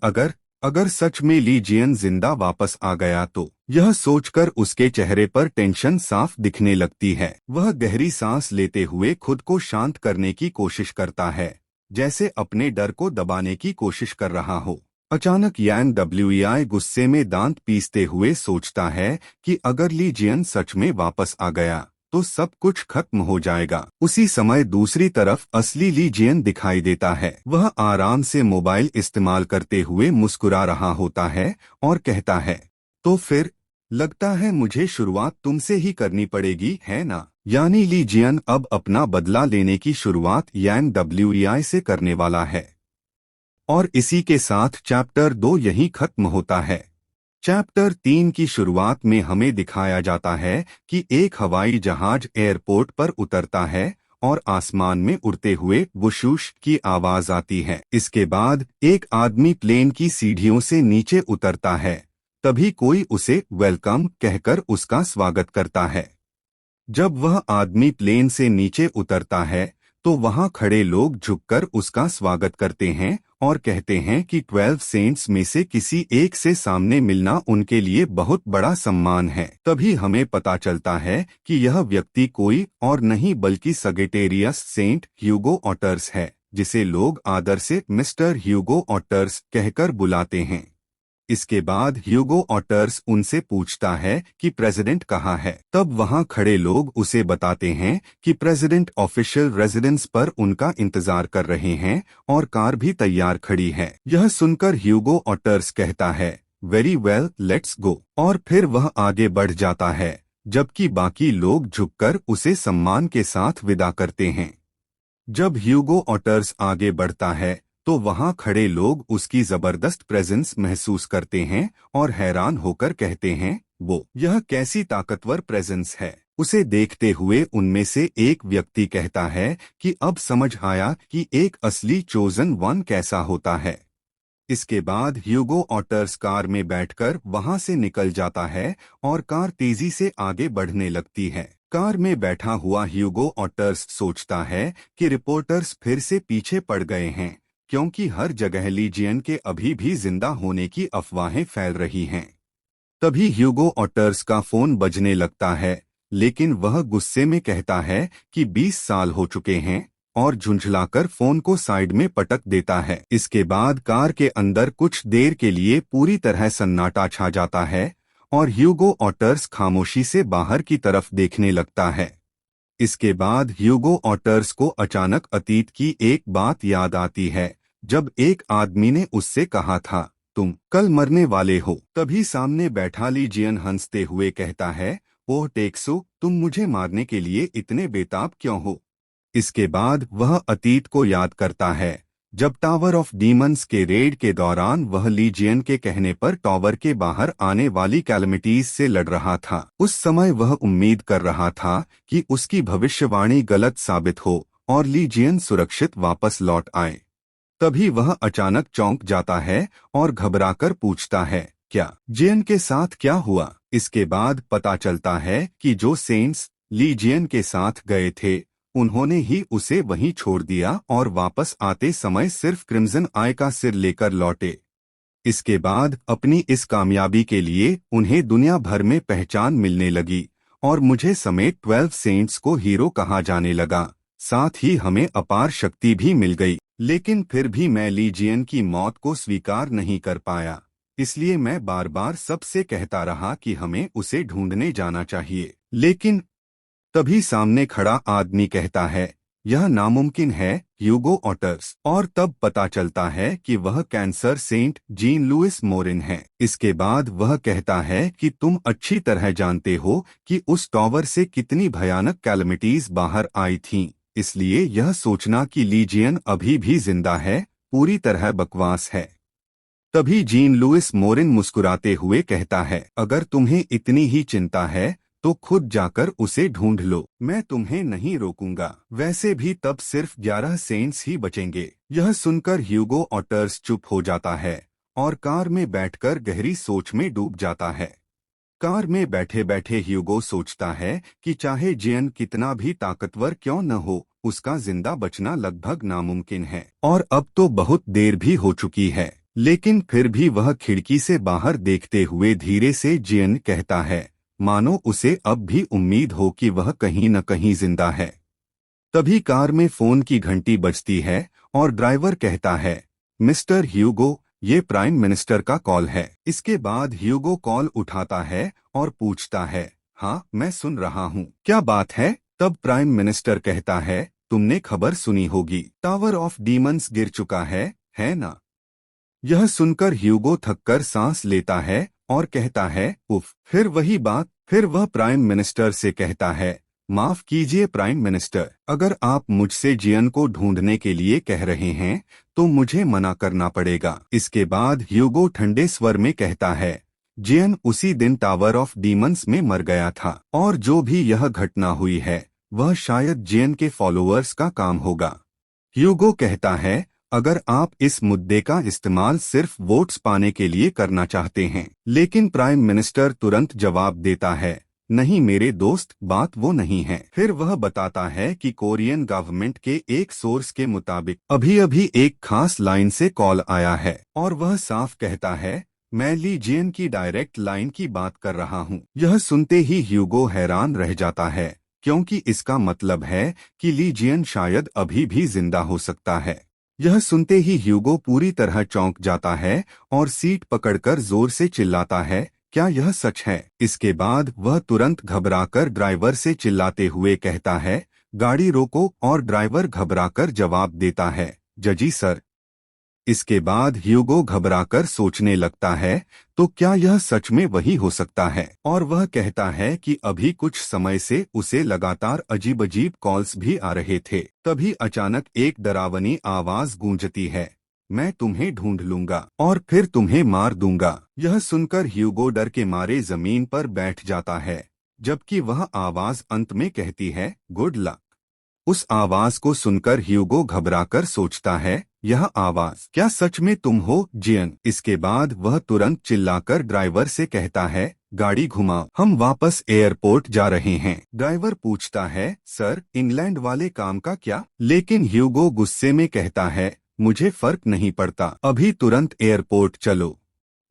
अगर सच में लीजियन जिंदा वापस आ गया तो। यह सोचकर उसके चेहरे पर टेंशन साफ दिखने लगती है। वह गहरी सांस लेते हुए खुद को शांत करने की कोशिश करता है, जैसे अपने डर को दबाने की कोशिश कर रहा हो। अचानक यांग WEI गुस्से में दांत पीसते हुए सोचता है कि अगर लीजियन सच में वापस आ गया तो सब कुछ खत्म हो जाएगा। उसी समय दूसरी तरफ असली ली जियन दिखाई देता है। वह आराम से मोबाइल इस्तेमाल करते हुए मुस्कुरा रहा होता है और कहता है, तो फिर लगता है मुझे शुरुआत तुमसे ही करनी पड़ेगी, है ना? यानी ली जियन अब अपना बदला लेने की शुरुआत यान WEI से करने वाला है। और इसी के साथ चैप्टर 2 यहीं खत्म होता है। चैप्टर 3 की शुरुआत में हमें दिखाया जाता है कि एक हवाई जहाज एयरपोर्ट पर उतरता है और आसमान में उड़ते हुए वुशूश की आवाज आती है। इसके बाद एक आदमी प्लेन की सीढ़ियों से नीचे उतरता है। तभी कोई उसे वेलकम कहकर उसका स्वागत करता है। जब वह आदमी प्लेन से नीचे उतरता है तो वहां खड़े लोग झुककर उसका स्वागत करते हैं और कहते हैं कि 12 सेंट्स में से किसी एक से सामने मिलना उनके लिए बहुत बड़ा सम्मान है। तभी हमें पता चलता है कि यह व्यक्ति कोई और नहीं बल्कि सगेटेरियस सेंट ह्यूगो ऑटर्स है, जिसे लोग आदर से मिस्टर ह्यूगो ऑटर्स कहकर बुलाते हैं। इसके बाद ह्यूगो ऑटर्स उनसे पूछता है कि प्रेसिडेंट कहाँ है। तब वहां खड़े लोग उसे बताते हैं कि प्रेसिडेंट ऑफिशियल रेजिडेंस पर उनका इंतजार कर रहे हैं और कार भी तैयार खड़ी है। यह सुनकर ह्यूगो ऑटर्स कहता है, वेरी वेल, लेट्स गो, और फिर वह आगे बढ़ जाता है, जबकि बाकी लोग झुककर उसे सम्मान के साथ विदा करते हैं। जब ह्यूगो ऑटर्स आगे बढ़ता है तो वहां खड़े लोग उसकी जबरदस्त प्रेजेंस महसूस करते हैं और हैरान होकर कहते हैं, वो यह कैसी ताकतवर प्रेजेंस है। उसे देखते हुए उनमें से एक व्यक्ति कहता है कि अब समझ आया कि एक असली चोजन वन कैसा होता है। इसके बाद ह्यूगो ऑटर्स कार में बैठकर वहां से निकल जाता है और कार तेजी से आगे बढ़ने लगती है। कार में बैठा हुआ ह्यूगो ऑटर्स सोचता है कि रिपोर्टर्स फिर से पीछे पड़ गए हैं, क्योंकि हर जगह लीजियन के अभी भी जिंदा होने की अफवाहें फैल रही हैं। तभी ह्यूगो ऑटर्स का फोन बजने लगता है, लेकिन वह गुस्से में कहता है कि 20 साल हो चुके हैं और झुंझलाकर फोन को साइड में पटक देता है। इसके बाद कार के अंदर कुछ देर के लिए पूरी तरह सन्नाटा छा जाता है और ह्यूगो ऑटर्स खामोशी से बाहर की तरफ देखने लगता है। इसके बाद ह्यूगो ऑटर्स को अचानक अतीत की एक बात याद आती है, जब एक आदमी ने उससे कहा था, तुम कल मरने वाले हो। तभी सामने बैठा लीजियन हंसते हुए कहता है, ओह टेक्सो, तुम मुझे मारने के लिए इतने बेताब क्यों हो? इसके बाद वह अतीत को याद करता है, जब टावर ऑफ डीमंस के रेड के दौरान वह लीजियन के कहने पर टावर के बाहर आने वाली कैलमिटीज से लड़ रहा था। उस समय वह उम्मीद कर रहा था कि उसकी भविष्यवाणी गलत साबित हो और लीजियन सुरक्षित वापस लौट आए। तभी वह अचानक चौंक जाता है और घबराकर पूछता है, क्या जियन के साथ क्या हुआ? इसके बाद पता चलता है कि जो सेंट्स लीजियन के साथ गए थे उन्होंने ही उसे वहीं छोड़ दिया और वापस आते समय सिर्फ क्रिम्सन आई का सिर लेकर लौटे। इसके बाद अपनी इस कामयाबी के लिए उन्हें दुनिया भर में पहचान मिलने लगी और मुझे समेत 12 सेंट्स को हीरो कहा जाने लगा। साथ ही हमें अपार शक्ति भी मिल गई। लेकिन फिर भी मैं लीजियन की मौत को स्वीकार नहीं कर पाया, इसलिए मैं बार बार सबसे कहता रहा कि हमें उसे ढूंढने जाना चाहिए। लेकिन तभी सामने खड़ा आदमी कहता है, यह नामुमकिन है ह्यूगो ऑटर्स, और तब पता चलता है कि वह कैंसर सेंट जीन लुइस मोरिन है। इसके बाद वह कहता है कि तुम अच्छी तरह जानते हो कि उस टावर से कितनी भयानक कैलमिटीज बाहर आई थीं, इसलिए यह सोचना कि लीजियन अभी भी जिंदा है पूरी तरह बकवास है। तभी जीन लुइस मोरिन मुस्कुराते हुए कहता है, अगर तुम्हें इतनी ही चिंता है तो खुद जाकर उसे ढूंढ लो, मैं तुम्हें नहीं रोकूंगा। वैसे भी तब सिर्फ 11 सेंट्स ही बचेंगे। यह सुनकर ह्यूगो ऑटर्स चुप हो जाता है और कार में बैठकर गहरी सोच में डूब जाता है। कार में बैठे बैठे ह्यूगो सोचता है कि चाहे जियन कितना भी ताकतवर क्यों न हो, उसका जिंदा बचना लगभग नामुमकिन है और अब तो बहुत देर भी हो चुकी है। लेकिन फिर भी वह खिड़की से बाहर देखते हुए धीरे से जियन कहता है, मानो उसे अब भी उम्मीद हो कि वह कहीं न कहीं जिंदा है। तभी कार में फोन की घंटी बजती है और ड्राइवर कहता है, मिस्टर ह्यूगो, ये प्राइम मिनिस्टर का कॉल है। इसके बाद ह्यूगो कॉल उठाता है और पूछता है, हाँ, मैं सुन रहा हूँ। क्या बात है? तब प्राइम मिनिस्टर कहता है, तुमने खबर सुनी होगी, टावर ऑफ डीमंस गिर चुका है ना? यह सुनकर ह्यूगो थककर सांस लेता है और कहता है, उफ। फिर वही बात, फिर वह प्राइम मिनिस्टर से कहता है, माफ कीजिए प्राइम मिनिस्टर, अगर आप मुझसे जियन को ढूंढने के लिए कह रहे हैं तो मुझे मना करना पड़ेगा। इसके बाद ह्यूगो ठंडे स्वर में कहता है, जियन उसी दिन टावर ऑफ डीमंस में मर गया था और जो भी यह घटना हुई है वह शायद जियन के फॉलोअर्स का काम होगा। ह्यूगो कहता है, अगर आप इस मुद्दे का इस्तेमाल सिर्फ वोट्स पाने के लिए करना चाहते हैं। लेकिन प्राइम मिनिस्टर तुरंत जवाब देता है, नहीं मेरे दोस्त, बात वो नहीं है। फिर वह बताता है कि कोरियन गवर्नमेंट के एक सोर्स के मुताबिक अभी अभी एक खास लाइन से कॉल आया है और वह साफ कहता है, मैं ली जियन की डायरेक्ट लाइन की बात कर रहा हूँ। यह सुनते ही ह्यूगो हैरान रह जाता है, क्योंकि इसका मतलब है कि ली जियन शायद अभी भी जिंदा हो सकता है। यह सुनते ही ह्यूगो पूरी तरह चौंक जाता है और सीट पकड़कर जोर से चिल्लाता है, क्या यह सच है? इसके बाद वह तुरंत घबराकर ड्राइवर से चिल्लाते हुए कहता है, गाड़ी रोको, और ड्राइवर घबराकर जवाब देता है, जजी सर। इसके बाद ह्यूगो घबराकर सोचने लगता है, तो क्या यह सच में वही हो सकता है? और वह कहता है कि अभी कुछ समय से उसे लगातार अजीब अजीब कॉल्स भी आ रहे थे। तभी अचानक एक डरावनी आवाज गूंजती है, मैं तुम्हें ढूंढ लूंगा और फिर तुम्हें मार दूंगा। यह सुनकर ह्यूगो डर के मारे जमीन पर बैठ जाता है, जबकि वह आवाज अंत में कहती है, गुड लक। उस आवाज को सुनकर ह्यूगो घबराकर सोचता है, यह आवाज क्या सच में तुम हो, जियन? इसके बाद वह तुरंत चिल्लाकर ड्राइवर से कहता है, गाड़ी घुमाओ, हम वापस एयरपोर्ट जा रहे हैं। ड्राइवर पूछता है, सर इंग्लैंड वाले काम का क्या? लेकिन ह्यूगो गुस्से में कहता है, मुझे फर्क नहीं पड़ता, अभी तुरंत एयरपोर्ट चलो।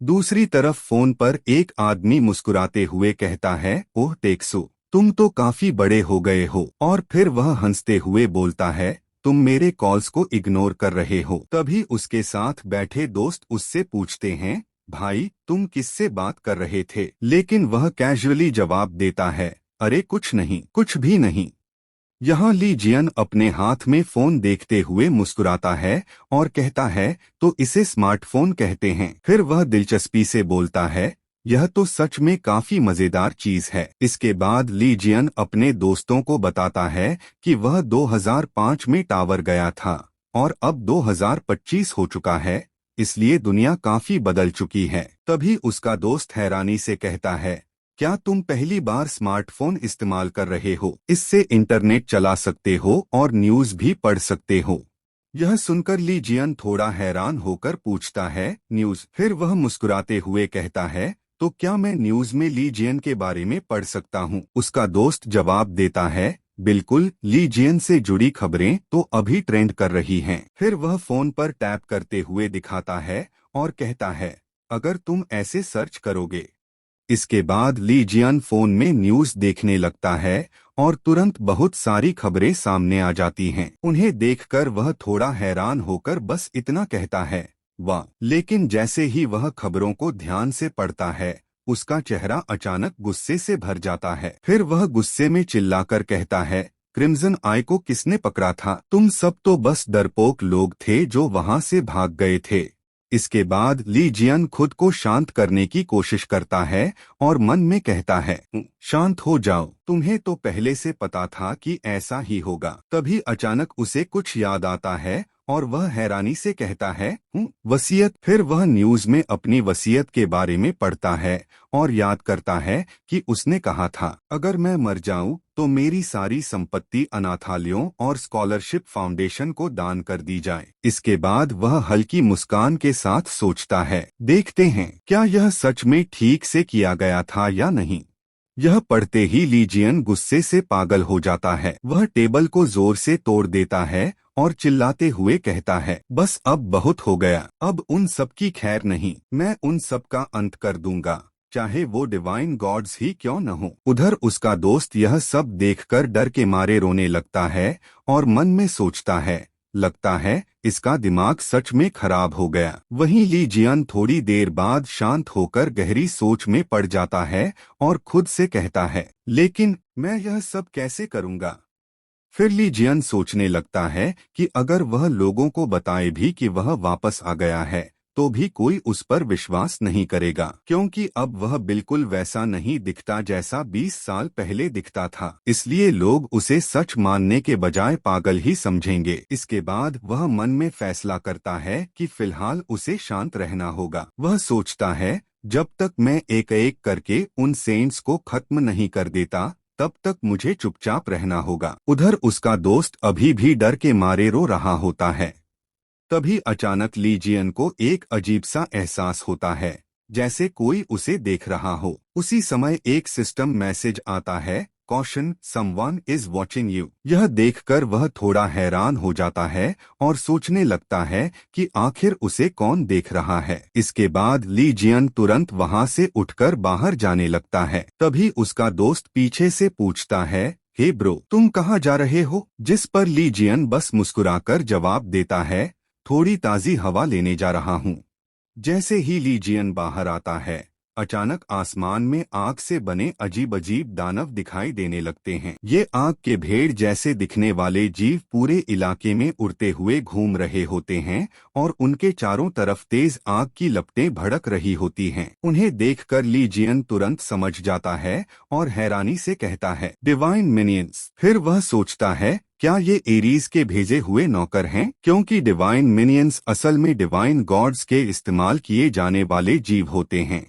दूसरी तरफ फोन पर एक आदमी मुस्कुराते हुए कहता है, ओह टेक्सो, तुम तो काफी बड़े हो गए हो। और फिर वह हंसते हुए बोलता है, तुम मेरे कॉल्स को इग्नोर कर रहे हो। तभी उसके साथ बैठे दोस्त उससे पूछते हैं, भाई तुम किससे बात कर रहे थे? लेकिन वह कैजुअली जवाब देता है, अरे कुछ नहीं, कुछ भी नहीं। यहाँ ली जियन अपने हाथ में फोन देखते हुए मुस्कुराता है और कहता है, तो इसे स्मार्टफोन कहते हैं। फिर वह दिलचस्पी से बोलता है, यह तो सच में काफी मजेदार चीज है। इसके बाद ली जियन अपने दोस्तों को बताता है कि वह 2005 में टावर गया था और अब 2025 हो चुका है, इसलिए दुनिया काफी बदल चुकी है। तभी उसका दोस्त हैरानी से कहता है, क्या तुम पहली बार स्मार्टफोन इस्तेमाल कर रहे हो? इससे इंटरनेट चला सकते हो और न्यूज भी पढ़ सकते हो। यह सुनकर ली जियन थोड़ा हैरान होकर पूछता है, न्यूज? फिर वह मुस्कुराते हुए कहता है, तो क्या मैं न्यूज में ली जियन के बारे में पढ़ सकता हूँ? उसका दोस्त जवाब देता है, बिल्कुल, ली जियन से जुड़ी खबरें तो अभी ट्रेंड कर रही हैं। फिर वह फोन पर टैप करते हुए दिखाता है और कहता है, अगर तुम ऐसे सर्च करोगे। इसके बाद ली जियन फोन में न्यूज देखने लगता है और तुरंत बहुत सारी खबरें सामने आ जाती हैं। उन्हें देखकर वह थोड़ा हैरान होकर बस इतना कहता है, वाह। लेकिन जैसे ही वह खबरों को ध्यान से पढ़ता है, उसका चेहरा अचानक गुस्से से भर जाता है। फिर वह गुस्से में चिल्लाकर कहता है, क्रिम्सन आई को किसने पकड़ा था? तुम सब तो बस डरपोक लोग थे जो वहां से भाग गए थे। इसके बाद ली जियन खुद को शांत करने की कोशिश करता है और मन में कहता है, शांत हो जाओ, तुम्हें तो पहले से पता था कि ऐसा ही होगा। तभी अचानक उसे कुछ याद आता है और वह हैरानी से कहता है, वसीयत? फिर वह न्यूज में अपनी वसीयत के बारे में पढ़ता है और याद करता है कि उसने कहा था, अगर मैं मर जाऊं तो मेरी सारी संपत्ति अनाथालयों और स्कॉलरशिप फाउंडेशन को दान कर दी जाए। इसके बाद वह हल्की मुस्कान के साथ सोचता है, देखते हैं क्या यह सच में ठीक से किया गया था या नहीं। यह पढ़ते ही ली जियन गुस्से से पागल हो जाता है। वह टेबल को जोर से तोड़ देता है और चिल्लाते हुए कहता है, बस अब बहुत हो गया, अब उन सब की खैर नहीं, मैं उन सब का अंत कर दूंगा, चाहे वो डिवाइन गॉड्स ही क्यों न हो। उधर उसका दोस्त यह सब देखकर डर के मारे रोने लगता है और मन में सोचता है, लगता है इसका दिमाग सच में खराब हो गया। वहीं ली जियान थोड़ी देर बाद शांत होकर गहरी सोच में पड़ जाता है और खुद से कहता है, लेकिन मैं यह सब कैसे करूँगा। फिर ली जियान सोचने लगता है कि अगर वह लोगों को बताए भी कि वह वापस आ गया है तो भी कोई उस पर विश्वास नहीं करेगा, क्योंकि अब वह बिल्कुल वैसा नहीं दिखता जैसा 20 साल पहले दिखता था। इसलिए लोग उसे सच मानने के बजाय पागल ही समझेंगे। इसके बाद वह मन में फैसला करता है कि फिलहाल उसे शांत रहना होगा। वह सोचता है, जब तक मैं एक एक करके उन सेंट्स को खत्म नहीं कर देता तब तक मुझे चुपचाप रहना होगा। उधर उसका दोस्त अभी भी डर के मारे रो रहा होता है। तभी अचानक ली जियन को एक अजीब सा एहसास होता है, जैसे कोई उसे देख रहा हो। उसी समय एक सिस्टम मैसेज आता है, caution, someone is watching you. यह देखकर वह थोड़ा हैरान हो जाता है और सोचने लगता है कि आखिर उसे कौन देख रहा है। इसके बाद ली जियन तुरंत वहां से उठकर बाहर जाने लगता है। तभी उसका दोस्त पीछे से पूछता है, हे ब्रो, तुम कहाँ जा रहे हो? जिस पर ली जियन बस मुस्कुराकर जवाब देता है, थोड़ी ताज़ी हवा लेने जा रहा हूँ। जैसे ही ली जियन बाहर आता है, अचानक आसमान में आग से बने अजीब अजीब दानव दिखाई देने लगते हैं। ये आग के भेड़ जैसे दिखने वाले जीव पूरे इलाके में उड़ते हुए घूम रहे होते हैं और उनके चारों तरफ तेज आग की लपटें भड़क रही होती हैं। उन्हें देखकर ली जियन तुरंत समझ जाता है और हैरानी से कहता है, डिवाइन मिनियंस। फिर वह सोचता है, क्या ये एरीज के भेजे हुए नौकर हैं? क्योंकि डिवाइन मिनियंस असल में डिवाइन गॉड्स के इस्तेमाल किए जाने वाले जीव होते हैं।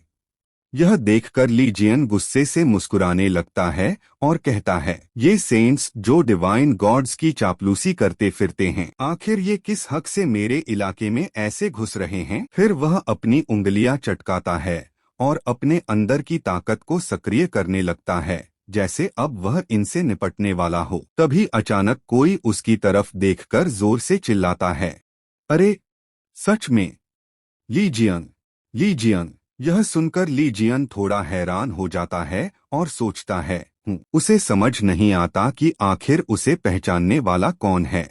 यह देखकर ली जियन गुस्से से मुस्कुराने लगता है और कहता है, ये सेंट्स जो डिवाइन गॉड्स की चापलूसी करते फिरते हैं, आखिर ये किस हक से मेरे इलाके में ऐसे घुस रहे हैं? फिर वह अपनी उंगलियां चटकाता है और अपने अंदर की ताकत को सक्रिय करने लगता है, जैसे अब वह इनसे निपटने वाला हो। तभी अचानक कोई उसकी तरफ देखकर जोर से चिल्लाता है, अरे सच में ली जियन, ली जियन। यह सुनकर ली जियन थोड़ा हैरान हो जाता है और सोचता है, उसे समझ नहीं आता कि आखिर उसे पहचानने वाला कौन है।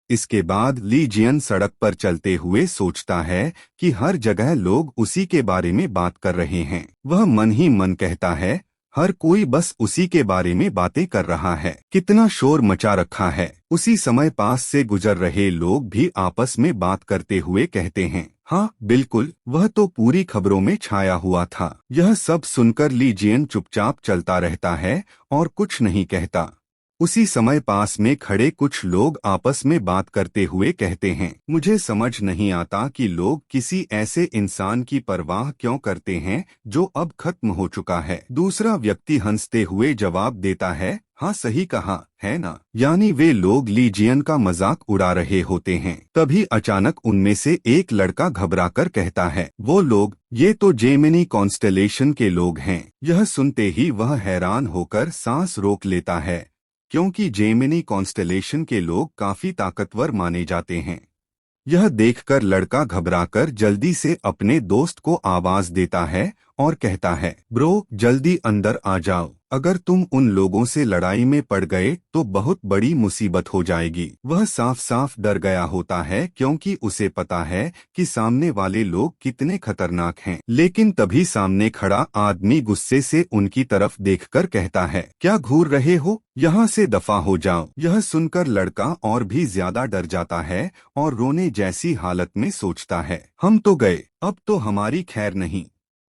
इसके बाद ली जियन सड़क पर चलते हुए सोचता है कि हर जगह लोग उसी के बारे में बात कर रहे हैं। वह मन ही मन कहता है, हर कोई बस उसी के बारे में बातें कर रहा है, कितना शोर मचा रखा है। उसी समय पास से गुजर रहे लोग भी आपस में बात करते हुए कहते हैं, हाँ बिल्कुल, वह तो पूरी खबरों में छाया हुआ था। यह सब सुनकर ली जियन चुपचाप चलता रहता है और कुछ नहीं कहता। उसी समय पास में खड़े कुछ लोग आपस में बात करते हुए कहते हैं, मुझे समझ नहीं आता कि लोग किसी ऐसे इंसान की परवाह क्यों करते हैं जो अब खत्म हो चुका है। दूसरा व्यक्ति हंसते हुए जवाब देता है, हाँ सही कहा है ना। यानी वे लोग ली जियन का मजाक उड़ा रहे होते हैं। तभी अचानक उनमें से एक लड़का घबराकर कहता है, वो लोग, ये तो जेमिनी कॉन्स्टेलेशन के लोग हैं। यह सुनते ही वह हैरान होकर सांस रोक लेता है, क्योंकि जेमिनी कॉन्स्टेलेशन के लोग काफी ताकतवर माने जाते हैं। यह देखकर लड़का घबराकर जल्दी से अपने दोस्त को आवाज देता है और कहता है, ब्रो जल्दी अंदर आ जाओ, अगर तुम उन लोगों से लड़ाई में पड़ गए तो बहुत बड़ी मुसीबत हो जाएगी। वह साफ साफ डर गया होता है, क्योंकि उसे पता है कि सामने वाले लोग कितने खतरनाक हैं। लेकिन तभी सामने खड़ा आदमी गुस्से से उनकी तरफ देखकर कहता है, क्या घूर रहे हो, यहाँ से दफा हो जाओ। यह सुनकर लड़का और भी ज्यादा डर जाता है और रोने जैसी हालत में सोचता है, हम तो गए, अब तो हमारी खैर नहीं।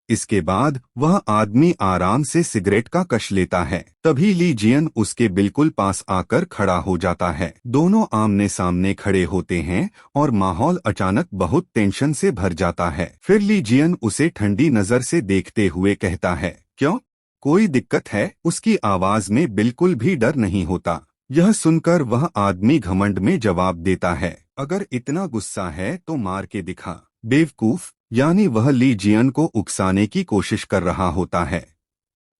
इसके बाद वह आदमी आराम से सिगरेट का कश लेता है। तभी ली जियन उसके बिल्कुल पास आकर खड़ा हो जाता है। दोनों आमने सामने खड़े होते हैं और माहौल अचानक बहुत टेंशन से भर जाता है। फिर ली जियन उसे ठंडी नजर से देखते हुए कहता है, क्यों, कोई दिक्कत है? उसकी आवाज में बिल्कुल भी डर नहीं होता। यह सुनकर वह आदमी घमंड में जवाब देता है, अगर इतना गुस्सा है तो मार के दिखा, बेवकूफ। यानी वह ली जियन को उकसाने की कोशिश कर रहा होता है।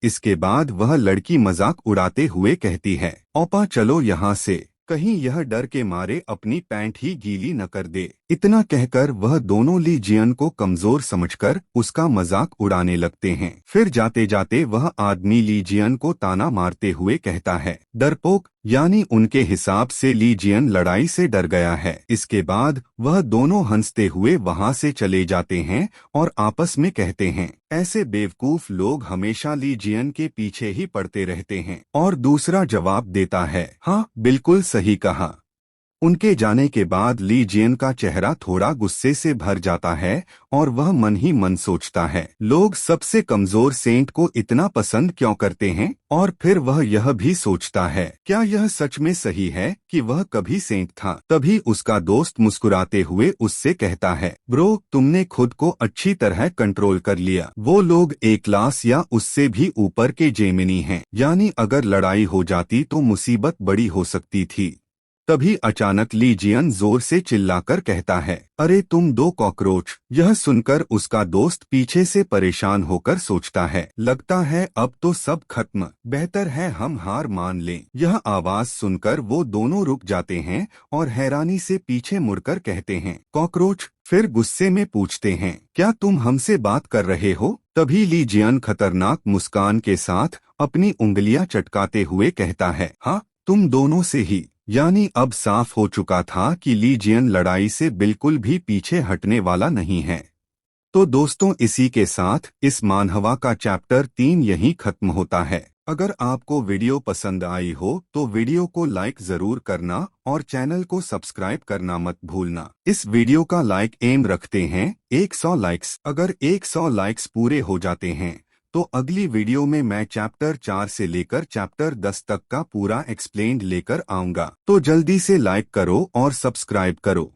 इसके बाद वह लड़की मजाक उड़ाते हुए कहती है, ओपा चलो यहाँ से, कहीं यह डर के मारे अपनी पैंट ही गीली न कर दे। इतना कहकर वह दोनों ली जियन को कमजोर समझकर उसका मजाक उड़ाने लगते हैं। फिर जाते जाते वह आदमी ली जियन को ताना मारते हुए कहता है, डरपोक, यानी उनके हिसाब से ली जियन लड़ाई से डर गया है। इसके बाद वह दोनों हंसते हुए वहां से चले जाते हैं और आपस में कहते हैं, ऐसे बेवकूफ लोग हमेशा ली जियन के पीछे ही पड़ते रहते हैं। और दूसरा जवाब देता है, हाँ बिल्कुल सही कहा। उनके जाने के बाद ली जियन का चेहरा थोड़ा गुस्से से भर जाता है और वह मन ही मन सोचता है, लोग सबसे कमजोर सेंट को इतना पसंद क्यों करते हैं। और फिर वह यह भी सोचता है, क्या यह सच में सही है कि वह कभी सेंट था। तभी उसका दोस्त मुस्कुराते हुए उससे कहता है, ब्रो तुमने खुद को अच्छी तरह कंट्रोल कर लिया। वो लोग एक क्लास या उससे भी ऊपर के जेमिनी हैं, यानी अगर लड़ाई हो जाती तो मुसीबत बड़ी हो सकती थी। तभी अचानक ली जियन जोर से चिल्लाकर कहता है, अरे तुम दो कॉकरोच। यह सुनकर उसका दोस्त पीछे से परेशान होकर सोचता है, लगता है अब तो सब खत्म, बेहतर है हम हार मान लें। यह आवाज सुनकर वो दोनों रुक जाते हैं और हैरानी से पीछे मुड़कर कहते हैं, कॉकरोच। फिर गुस्से में पूछते हैं, क्या तुम हमसे बात कर रहे हो। तभी ली जियन खतरनाक मुस्कान के साथ अपनी उंगलियां चटकाते हुए कहता है, हाँ तुम दोनों से ही। यानी अब साफ हो चुका था कि ली जियन लड़ाई से बिल्कुल भी पीछे हटने वाला नहीं है। तो दोस्तों इसी के साथ इस मानहवा का चैप्टर 3 यहीं खत्म होता है। अगर आपको वीडियो पसंद आई हो तो वीडियो को लाइक जरूर करना और चैनल को सब्सक्राइब करना मत भूलना। इस वीडियो का लाइक एम रखते हैं 100 लाइक्स। अगर 100 लाइक्स पूरे हो जाते हैं तो अगली वीडियो में मैं चैप्टर 4 से लेकर चैप्टर 10 तक का पूरा एक्सप्लेन्ड लेकर आऊंगा। तो जल्दी से लाइक करो और सब्सक्राइब करो।